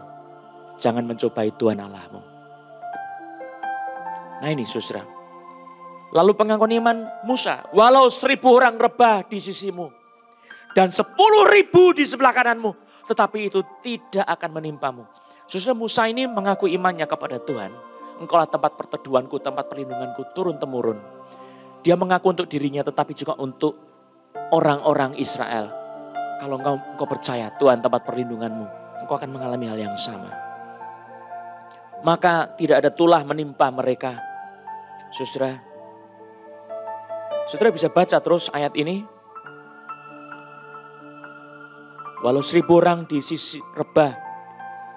jangan mencobai Tuhan Allahmu. Nah ini saudara. Lalu pengakuan iman Musa, walau 1000 orang rebah di sisimu dan 10.000 di sebelah kananmu, tetapi itu tidak akan menimpamu. Saudara, Musa ini mengaku imannya kepada Tuhan. Engkaulah tempat perteduhanku, tempat perlindunganku turun temurun. Dia mengaku untuk dirinya tetapi juga untuk orang-orang Israel. Kalau engkau percaya Tuhan tempat perlindunganmu, engkau akan mengalami hal yang sama. Maka tidak ada tulah menimpa mereka. Saudara bisa baca terus ayat ini. Walau 1000 orang di sisi rebah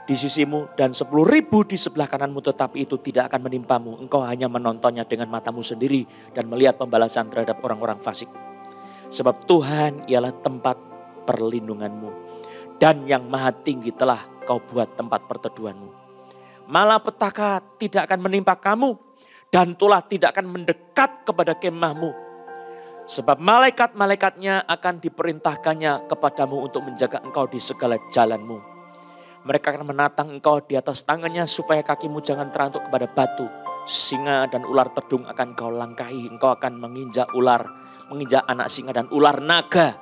di sisimu dan 10.000 di sebelah kananmu, tetapi itu tidak akan menimpamu. Engkau hanya menontonnya dengan matamu sendiri dan melihat pembalasan terhadap orang-orang fasik. Sebab Tuhan ialah tempat perlindunganmu dan yang maha tinggi telah kau buat tempat perteduhanmu. Malapetaka tidak akan menimpa kamu dan tulah tidak akan mendekat kepada kemahmu. Sebab malaikat-malaikatnya akan diperintahkannya kepadamu untuk menjaga engkau di segala jalanmu. Mereka akan menatang engkau di atas tangannya supaya kakimu jangan terantuk kepada batu. Singa dan ular tedung akan kau langkahi. Engkau akan menginjak ular, menginjak anak singa dan ular naga.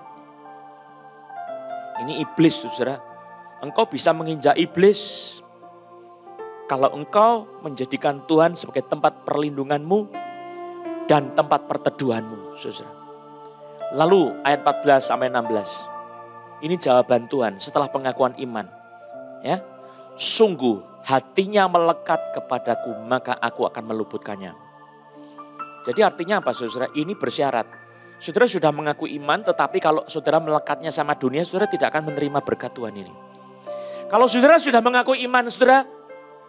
Ini iblis saudara. Engkau bisa menginjak iblis kalau engkau menjadikan Tuhan sebagai tempat perlindunganmu dan tempat perteduhanmu saudara. Lalu ayat 14 sampai 16. Ini jawaban Tuhan setelah pengakuan iman. Ya. Sungguh hatinya melekat kepadaku, maka aku akan meluputkannya. Jadi artinya apa saudara? Ini bersyarat. Saudara sudah mengaku iman, tetapi kalau saudara melekatnya sama dunia, saudara tidak akan menerima berkat Tuhan ini. Kalau saudara sudah mengaku iman saudara,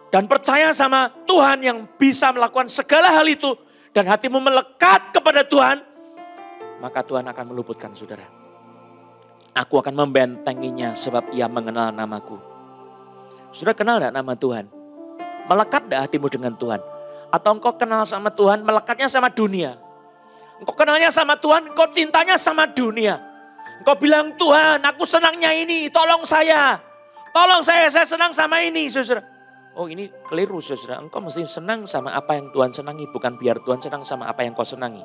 dan percaya sama Tuhan yang bisa melakukan segala hal itu, dan hatimu melekat kepada Tuhan, maka Tuhan akan meluputkan saudara. Aku akan membentenginya sebab ia mengenal namaku. Saudara kenal tidak nama Tuhan? Melekat tidak hatimu dengan Tuhan? Atau engkau kenal sama Tuhan, melekatnya sama dunia? Engkau kenalnya sama Tuhan, engkau cintanya sama dunia. Engkau bilang, Tuhan aku senangnya ini, tolong saya. Tolong saya senang sama ini saudara. Oh ini keliru saudara, engkau mesti senang sama apa yang Tuhan senangi, bukan biar Tuhan senang sama apa yang kau senangi.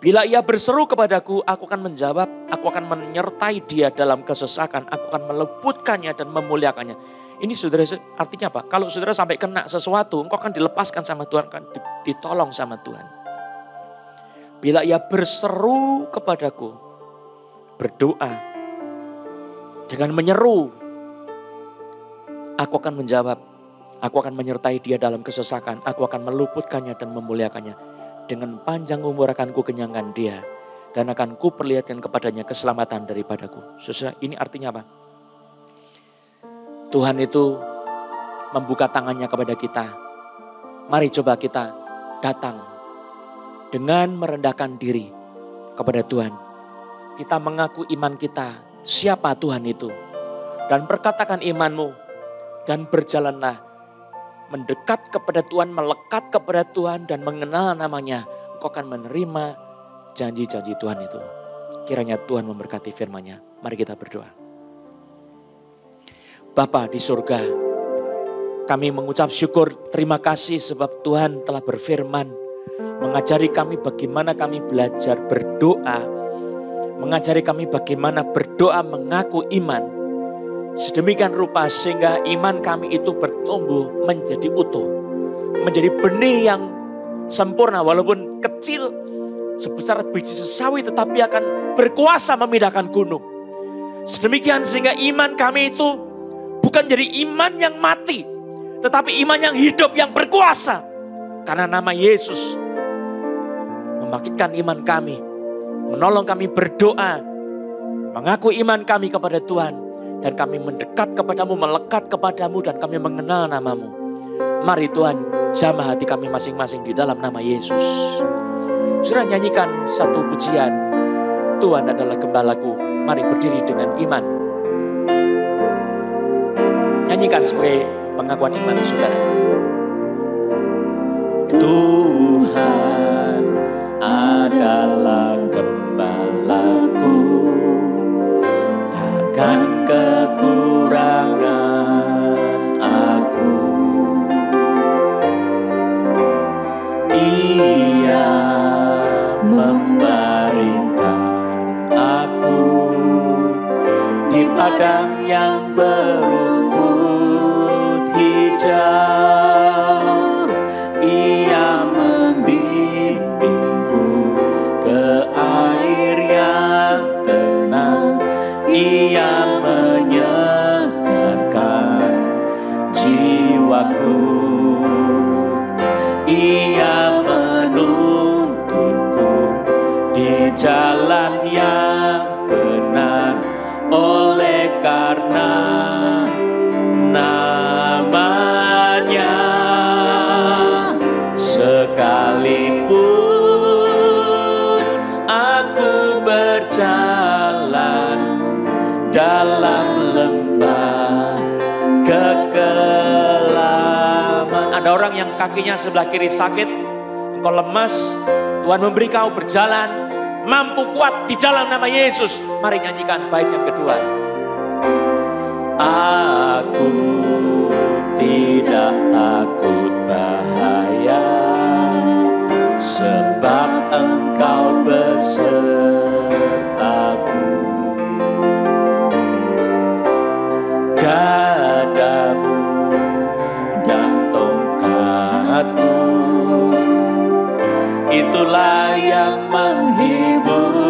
Bila ia berseru kepadaku, aku akan menjawab, aku akan menyertai dia dalam kesesakan, aku akan meluputkannya dan memuliakannya. Ini saudara artinya apa? Kalau saudara sampai kena sesuatu, engkau akan dilepaskan sama Tuhan, akan ditolong sama Tuhan. Bila ia berseru kepadaku, berdoa, jangan menyeru. Aku akan menjawab, aku akan menyertai dia dalam kesesakan, aku akan meluputkannya dan memuliakannya. Dengan panjang umur akan ku kenyangkan dia. Dan akan ku perlihatkan kepadanya keselamatan daripadaku. Saudara, ini artinya apa? Tuhan itu membuka tangannya kepada kita. Mari coba kita datang dengan merendahkan diri kepada Tuhan. Kita mengaku iman kita, siapa Tuhan itu. Dan perkatakan imanmu dan berjalanlah. Mendekat kepada Tuhan, melekat kepada Tuhan dan mengenal namanya. Engkau akan menerima janji-janji Tuhan itu. Kiranya Tuhan memberkati firman-Nya. Mari kita berdoa. Bapa di surga, kami mengucap syukur, terima kasih sebab Tuhan telah berfirman. Mengajari kami bagaimana kami belajar berdoa. Mengajari kami bagaimana berdoa mengaku iman. Sedemikian rupa sehingga iman kami itu bertumbuh menjadi utuh. Menjadi benih yang sempurna walaupun kecil sebesar biji sesawi tetapi akan berkuasa memindahkan gunung. Sedemikian sehingga iman kami itu bukan jadi iman yang mati. Tetapi iman yang hidup yang berkuasa. Karena nama Yesus membangkitkan iman kami. Menolong kami berdoa. Mengaku iman kami kepada Tuhan. Dan kami mendekat kepadamu, melekat kepadamu dan kami mengenal namamu. Mari Tuhan jamah hati kami masing-masing di dalam nama Yesus. Saudara nyanyikan satu pujian. Tuhan adalah gembalaku. Mari berdiri dengan iman. Nyanyikan sebagai pengakuan iman saudara. Tuhan adalah gembalaku. Takkan kekurangan aku. Ia membaringkan aku di padang yang berumput hijau. Ia membimbingku ke air yang tenang. Ia menyegarkan jiwaku. Ia menuntunku di jalan yang benar oleh karena namanya. Sekalipun aku berjalan dalam lembah kekelaman. Ada orang yang kakinya sebelah kiri sakit, engkau lemas, Tuhan memberi kau berjalan, mampu kuat di dalam nama Yesus. Mari nyanyikan bait yang kedua. Aku tidak takut bahaya, sebab engkau besertaku. Gadamu dan tongkatmu, itulah yang menghibur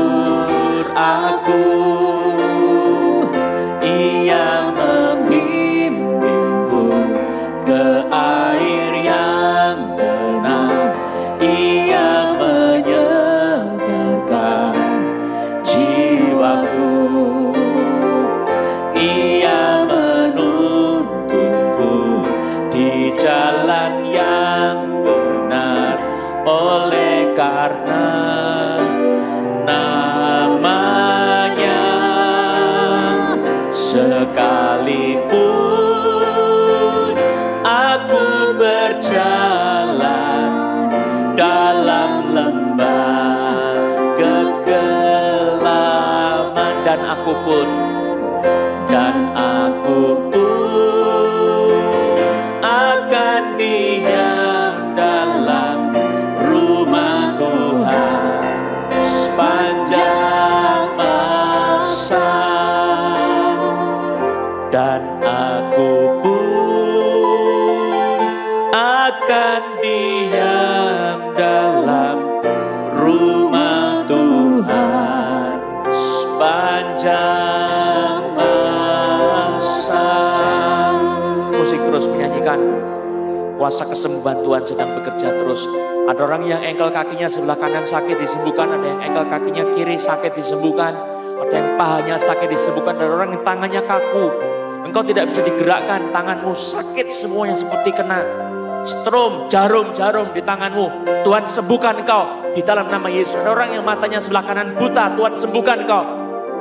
jalan yang benar, oleh karena namanya. Sekalipun aku berjalan dalam lembah kegelapan, dan aku pun akan diam dalam rumah Tuhan sepanjang masa, dan aku pun akan diam dalam rumah Tuhan sepanjang masa. Musik terus menyanyikan, kuasa kesembuhan Tuhan sedang bekerja terus. Ada orang yang engkel kakinya sebelah kanan sakit disembuhkan, ada yang engkel kakinya kiri sakit disembuhkan, ada yang pahanya sakit disembuhkan, ada orang yang tangannya kaku, engkau tidak bisa digerakkan, tanganmu sakit semuanya seperti kena strom, jarum di tanganmu. Tuhan sembuhkan engkau di dalam nama Yesus. Ada orang yang matanya sebelah kanan buta, Tuhan sembuhkan engkau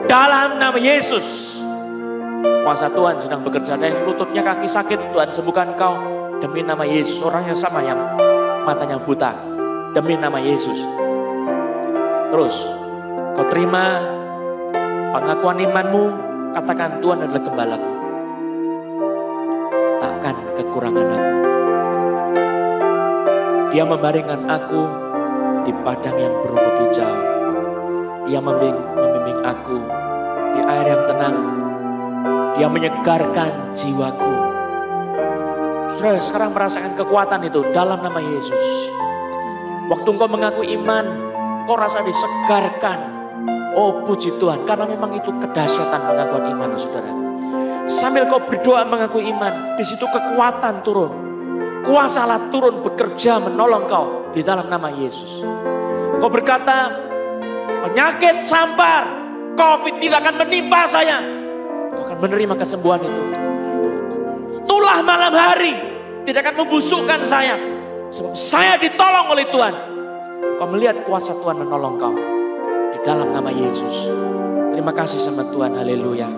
dalam nama Yesus. Kuasa Tuhan sedang bekerja. Ada yang lututnya kaki sakit, Tuhan sembuhkan engkau demi nama Yesus. Orang yang sama yang matanya buta, demi nama Yesus. Terus kau terima pengakuan imanmu, katakan Tuhan adalah gembalaku, takkan kekurangan aku. Dia membaringkan aku di padang yang berumput hijau. Ia membimbing aku di air yang tenang. Dia menyegarkan jiwaku. Saudara sekarang merasakan kekuatan itu dalam nama Yesus. Waktu engkau mengaku iman, kau rasa disegarkan. Oh puji Tuhan, karena memang itu kedahsyatan pengakuan iman, saudara. Sambil kau berdoa mengaku iman, di situ kekuatan turun. Kuasa Allah turun bekerja menolong kau di dalam nama Yesus. Kau berkata, penyakit sampar, COVID tidak akan menimpa saya. Kau akan menerima kesembuhan itu. Tulah malam hari tidak akan membusukkan saya. Sebab saya ditolong oleh Tuhan. Kau melihat kuasa Tuhan menolong kau di dalam nama Yesus. Terima kasih sama Tuhan, haleluya.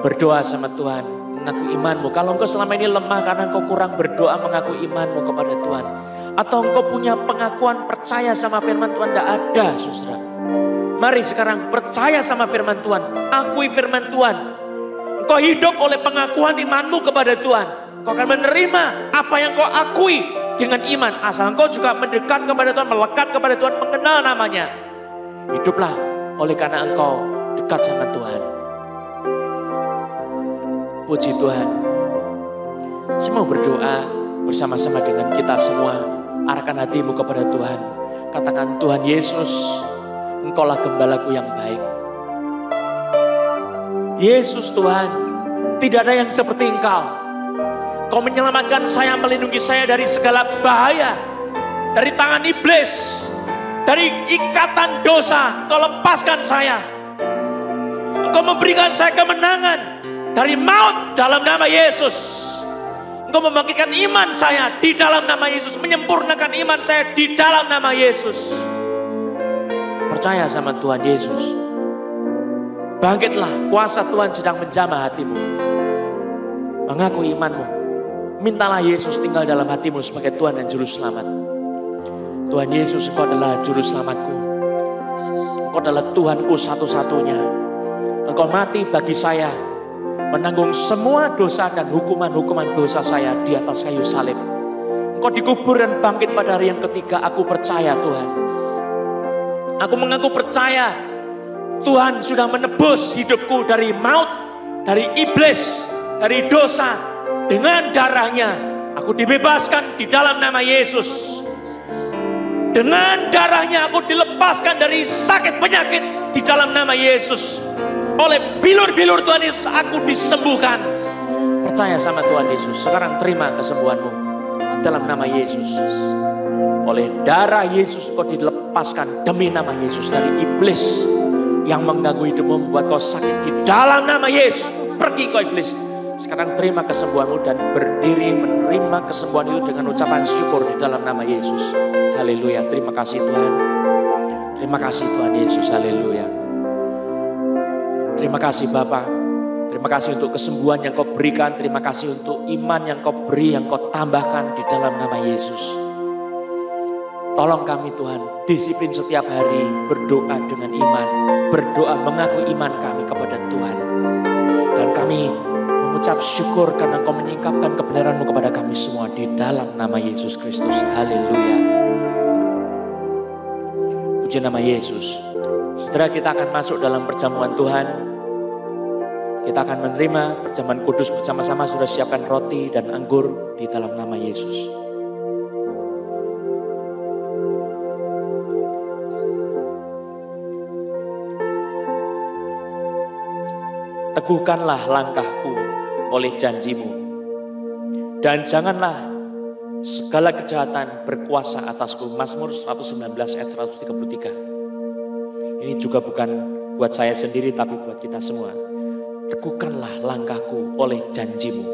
Berdoa sama Tuhan, mengaku imanmu. Kalau engkau selama ini lemah karena engkau kurang berdoa mengaku imanmu kepada Tuhan. Atau engkau punya pengakuan percaya sama firman Tuhan, tidak ada, saudara. Mari sekarang percaya sama firman Tuhan. Akui firman Tuhan. Engkau hidup oleh pengakuan imanmu kepada Tuhan. Kau akan menerima apa yang kau akui dengan iman. Asal engkau juga mendekat kepada Tuhan, melekat kepada Tuhan, mengenal namanya. Hiduplah oleh karena engkau dekat sama Tuhan. Puji Tuhan. Saya mau berdoa bersama-sama dengan kita semua. Arahkan hatimu kepada Tuhan. Katakan, Tuhan Yesus, Engkaulah gembalaku yang baik. Yesus Tuhan, tidak ada yang seperti Engkau. Kau menyelamatkan saya, melindungi saya dari segala bahaya. Dari tangan iblis. Dari ikatan dosa, Kau lepaskan saya. Engkau memberikan saya kemenangan dari maut dalam nama Yesus. Engkau membangkitkan iman saya di dalam nama Yesus. Menyempurnakan iman saya di dalam nama Yesus. Percaya sama Tuhan Yesus. Bangkitlah, kuasa Tuhan sedang menjamah hatimu. Mengaku imanmu. Mintalah Yesus tinggal dalam hatimu sebagai Tuhan dan Juru Selamat. Tuhan Yesus, Engkau adalah Juru Selamatku. Engkau adalah Tuhanku satu-satunya. Engkau mati bagi saya, menanggung semua dosa dan hukuman-hukuman dosa saya di atas kayu salib. Engkau dikubur dan bangkit pada hari yang ketiga. Aku percaya Tuhan. Aku mengaku percaya Tuhan sudah menebus hidupku dari maut, dari iblis, dari dosa. Dengan darahnya aku dibebaskan di dalam nama Yesus. Dengan darahnya aku dilepaskan dari sakit penyakit di dalam nama Yesus. Oleh bilur-bilur Tuhan Yesus aku disembuhkan. Percaya sama Tuhan Yesus. Sekarang terima kesembuhanmu di dalam nama Yesus. Oleh darah Yesus kau dilepaskan demi nama Yesus dari iblis yang mengganggu hidupmu, membuat kau sakit di dalam nama Yesus. Pergi kau iblis. Sekarang terima kesembuhanmu dan berdiri menerima kesembuhan itu dengan ucapan syukur di dalam nama Yesus. Haleluya. Terima kasih Tuhan. Terima kasih Tuhan Yesus. Haleluya. Terima kasih Bapa. Terima kasih untuk kesembuhan yang kau berikan. Terima kasih untuk iman yang kau beri, yang kau tambahkan di dalam nama Yesus. Tolong kami Tuhan, disiplin setiap hari berdoa dengan iman. Berdoa mengaku iman kami kepada Tuhan. Dan kami mengucap syukur karena Kau menyingkapkan kebenaran-Mu kepada kami semua di dalam nama Yesus Kristus. Haleluya. Puji nama Yesus. Saudara, kita akan masuk dalam perjamuan Tuhan. Kita akan menerima perjamuan kudus bersama-sama. Sudah siapkan roti dan anggur di dalam nama Yesus. Teguhkanlah langkahku oleh janji-Mu, dan janganlah segala kejahatan berkuasa atasku. Mazmur 119 ayat 133. Ini juga bukan buat saya sendiri tapi buat kita semua. Teguhkanlah langkahku oleh janji-Mu.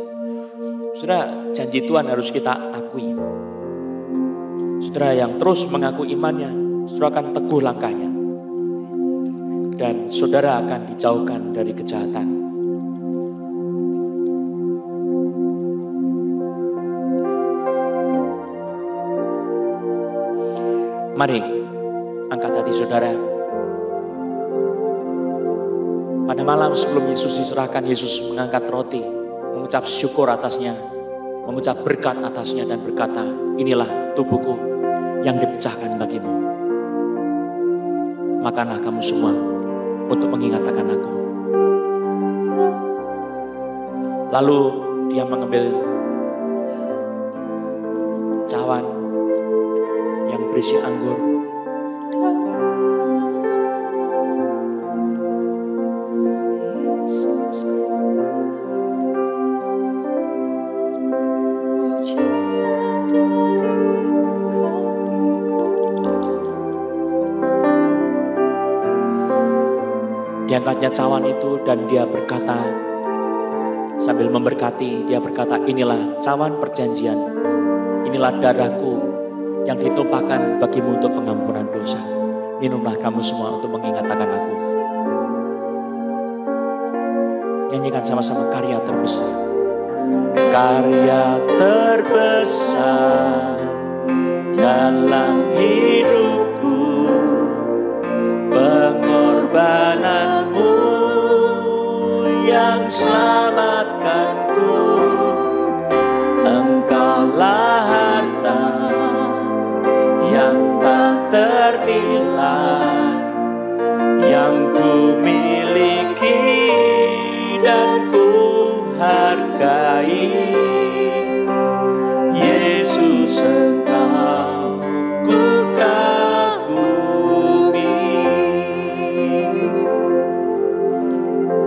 Saudara, janji Tuhan harus kita akui. Saudara yang terus mengaku imannya, saudara akan teguh langkahnya. Dan saudara akan dijauhkan dari kejahatan. Mari angkat hati saudara. Pada malam sebelum Yesus diserahkan, Yesus mengangkat roti, mengucap syukur atasnya, mengucap berkat atasnya dan berkata, inilah tubuhku yang dipecahkan bagimu. Makanlah kamu semua untuk mengingat akan aku. Lalu dia mengambil cawan yang berisi anggur. Diangkatnya cawan itu dan dia berkata, sambil memberkati, dia berkata, inilah cawan perjanjian, inilah darahku yang ditumpahkan bagimu untuk pengampunan dosa. Minumlah kamu semua untuk mengingat akan aku. Nyanyikan sama-sama karya terbesar. Karya terbesar dalam hidupku, pengorbananmu yang selamatkanku. Engkaulah harta yang tak ternilai, yang ku miliki dan ku hargai. Yesus, Engkau ku kagumi.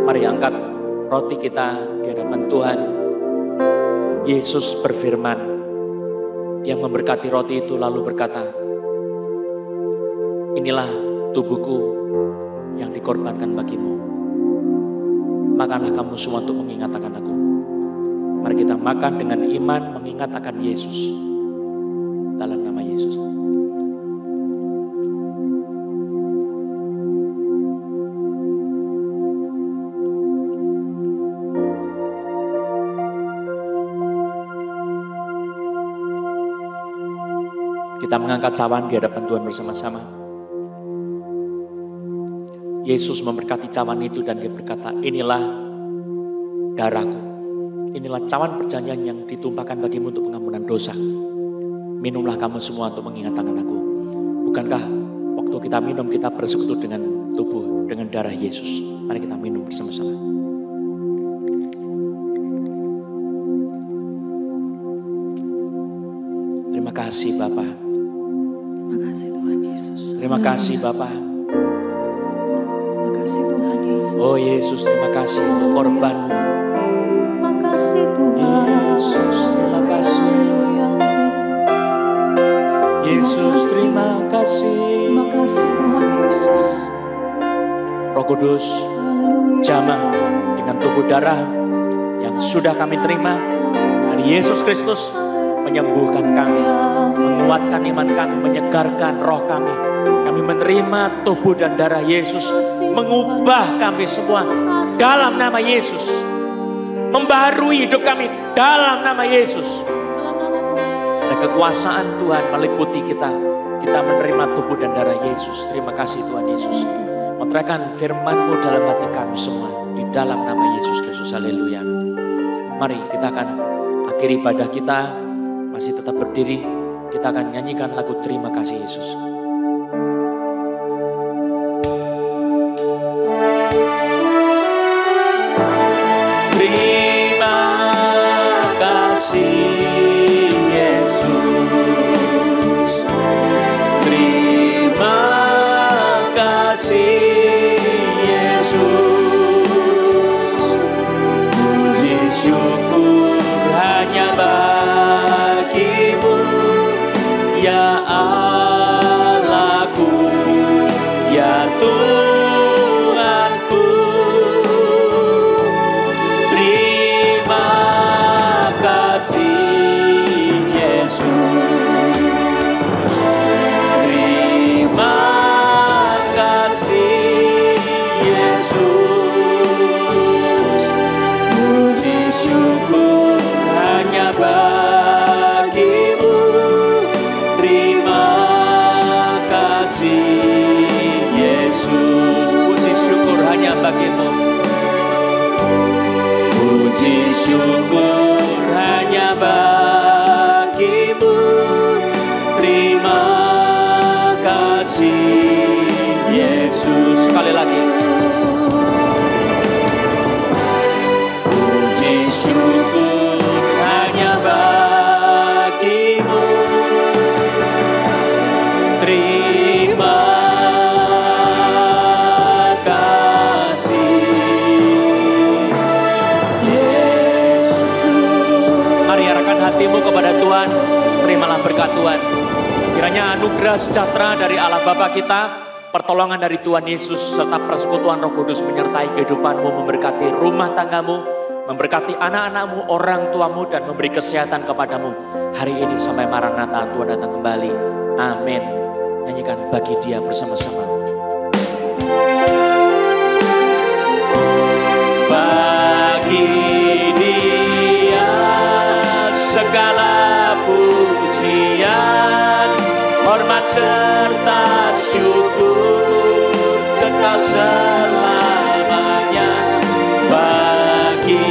Mari angkat roti kita di hadapan Tuhan. Yesus berfirman, yang memberkati roti itu lalu berkata, inilah tubuhku yang dikorbankan bagimu. Makanlah kamu semua untuk mengingat akan aku. Mari kita makan dengan iman mengingat akan Yesus. Dalam nama Yesus. Kita mengangkat cawan di hadapan Tuhan bersama-sama. Yesus memberkati cawan itu dan dia berkata, inilah darahku. Inilah cawan perjanjian yang ditumpahkan bagimu untuk pengampunan dosa. Minumlah kamu semua untuk mengingat akan aku. Bukankah waktu kita minum kita bersekutu dengan tubuh, dengan darah Yesus. Mari kita minum bersama-sama. Terima kasih Bapa. Terima kasih Tuhan Yesus. Terima kasih Bapa. Terima kasih Tuhan Yesus. Oh Yesus, terima kasih untuk korban-Mu. Terima kasih Tuhan. Yesus, terima kasih. Yesus, terima kasih. Terima kasih Tuhan Yesus. Roh Kudus, jamah dengan tubuh darah yang sudah kami terima dari Yesus Kristus menyembuhkan kami, menguatkan iman kami, menyegarkan roh kami. Kami menerima tubuh dan darah Yesus, mengubah kami semua dalam nama Yesus, membaharui hidup kami dalam nama Yesus. Dan kekuasaan Tuhan meliputi kita. Kita menerima tubuh dan darah Yesus. Terima kasih Tuhan Yesus. Menerangkan firman-Mu dalam hati kami semua. Di dalam nama Yesus Kristus. Haleluya. Mari kita akan akhiri ibadah kita. Masih tetap berdiri. Kita akan nyanyikan lagu Terima Kasih Yesus. Terima kasih Yesus. Terima kasih Yesus. Puji syukur hanya bagimu, ya Allahku, ya Tuhanku. Terima kasih Yesus. Terima kasih Yesus. Puji syukur hanya bagimu. Terima kasih Yesus. Puji syukur hanya bagimu. Puji syukur hanya bagimu. Terima kasih Yesus. Sekali lagi. Puji syukur hanya bagimu. Terima kasih Yesus. Mari arahkan hatimu kepada Tuhan. Terimalah berkat Tuhan. Kiranya anugerah sejahtera dari Allah Bapa kita, pertolongan dari Tuhan Yesus, serta persekutuan Roh Kudus menyertai kehidupanmu, memberkati rumah tanggamu, memberkati anak-anakmu, orang tuamu, dan memberi kesehatan kepadamu. Hari ini sampai Maranatha Tuhan datang kembali. Amin. Nyanyikan Bagi Dia bersama-sama. Bagi Dia segala pujian, hormat serta syukur kekal selamanya. Bagi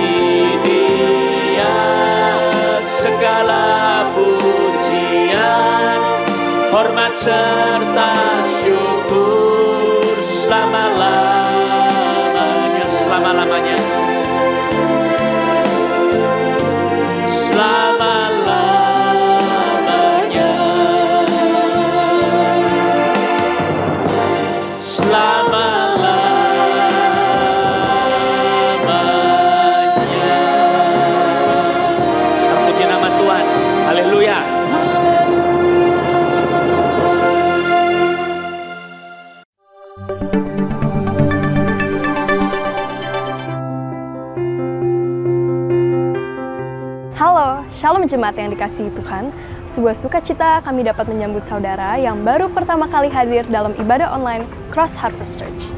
Dia segala pujian, hormat serta syukur selama-lamanya, selama-lamanya, selama-lamanya, selama-lamanya. Terpuji nama Tuhan. Haleluya. Halo, Shalom Jemaat yang dikasihi Tuhan. Sebuah sukacita kami dapat menyambut saudara yang baru pertama kali hadir dalam ibadah online Cross Harvest Church.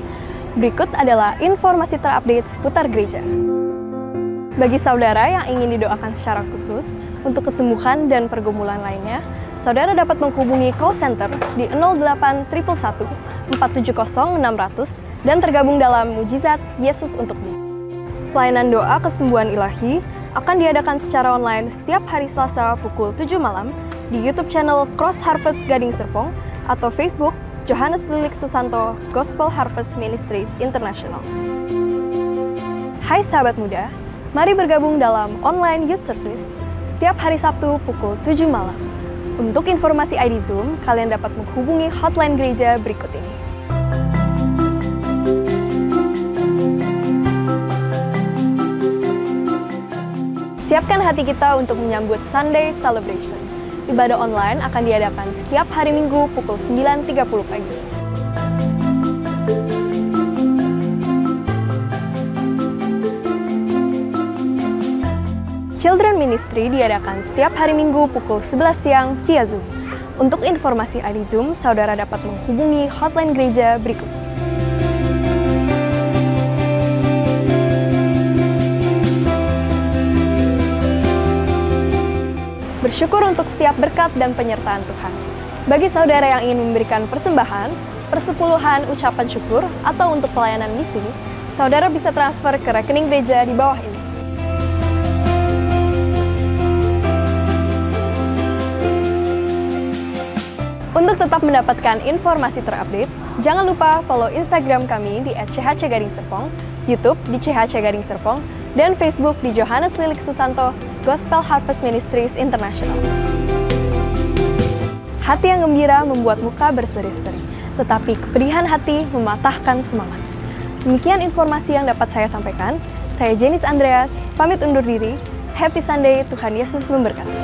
Berikut adalah informasi terupdate seputar gereja. Bagi saudara yang ingin didoakan secara khusus untuk kesembuhan dan pergumulan lainnya, saudara dapat menghubungi call center di 08 111 470 600 dan tergabung dalam Mujizat Yesus Untukmu. Pelayanan doa kesembuhan ilahi akan diadakan secara online setiap hari Selasa pukul 7 malam di YouTube channel Cross Harvest Gading Serpong atau Facebook Johannes Lilik Susanto Gospel Harvest Ministries International. Hai sahabat muda, mari bergabung dalam online youth service setiap hari Sabtu pukul 7 malam. Untuk informasi ID Zoom, kalian dapat menghubungi hotline gereja berikut ini. Siapkan hati kita untuk menyambut Sunday Celebration. Ibadah online akan diadakan setiap hari Minggu pukul 9.30 pagi. Children Ministry diadakan setiap hari Minggu pukul 11 siang via Zoom. Untuk informasi ID Zoom, saudara dapat menghubungi hotline gereja berikut. Bersyukur untuk setiap berkat dan penyertaan Tuhan. Bagi saudara yang ingin memberikan persembahan, persepuluhan, ucapan syukur, atau untuk pelayanan misi, saudara bisa transfer ke rekening gereja di bawah ini. Untuk tetap mendapatkan informasi terupdate, jangan lupa follow Instagram kami di @chc_serpong, YouTube di chc_serpong, dan Facebook di Johannes Lilik Susanto Gospel Harvest Ministries International. Hati yang gembira membuat muka berseri-seri, tetapi kepedihan hati mematahkan semangat. Demikian informasi yang dapat saya sampaikan. Saya Jenis Andreas, pamit undur diri. Happy Sunday, Tuhan Yesus memberkati.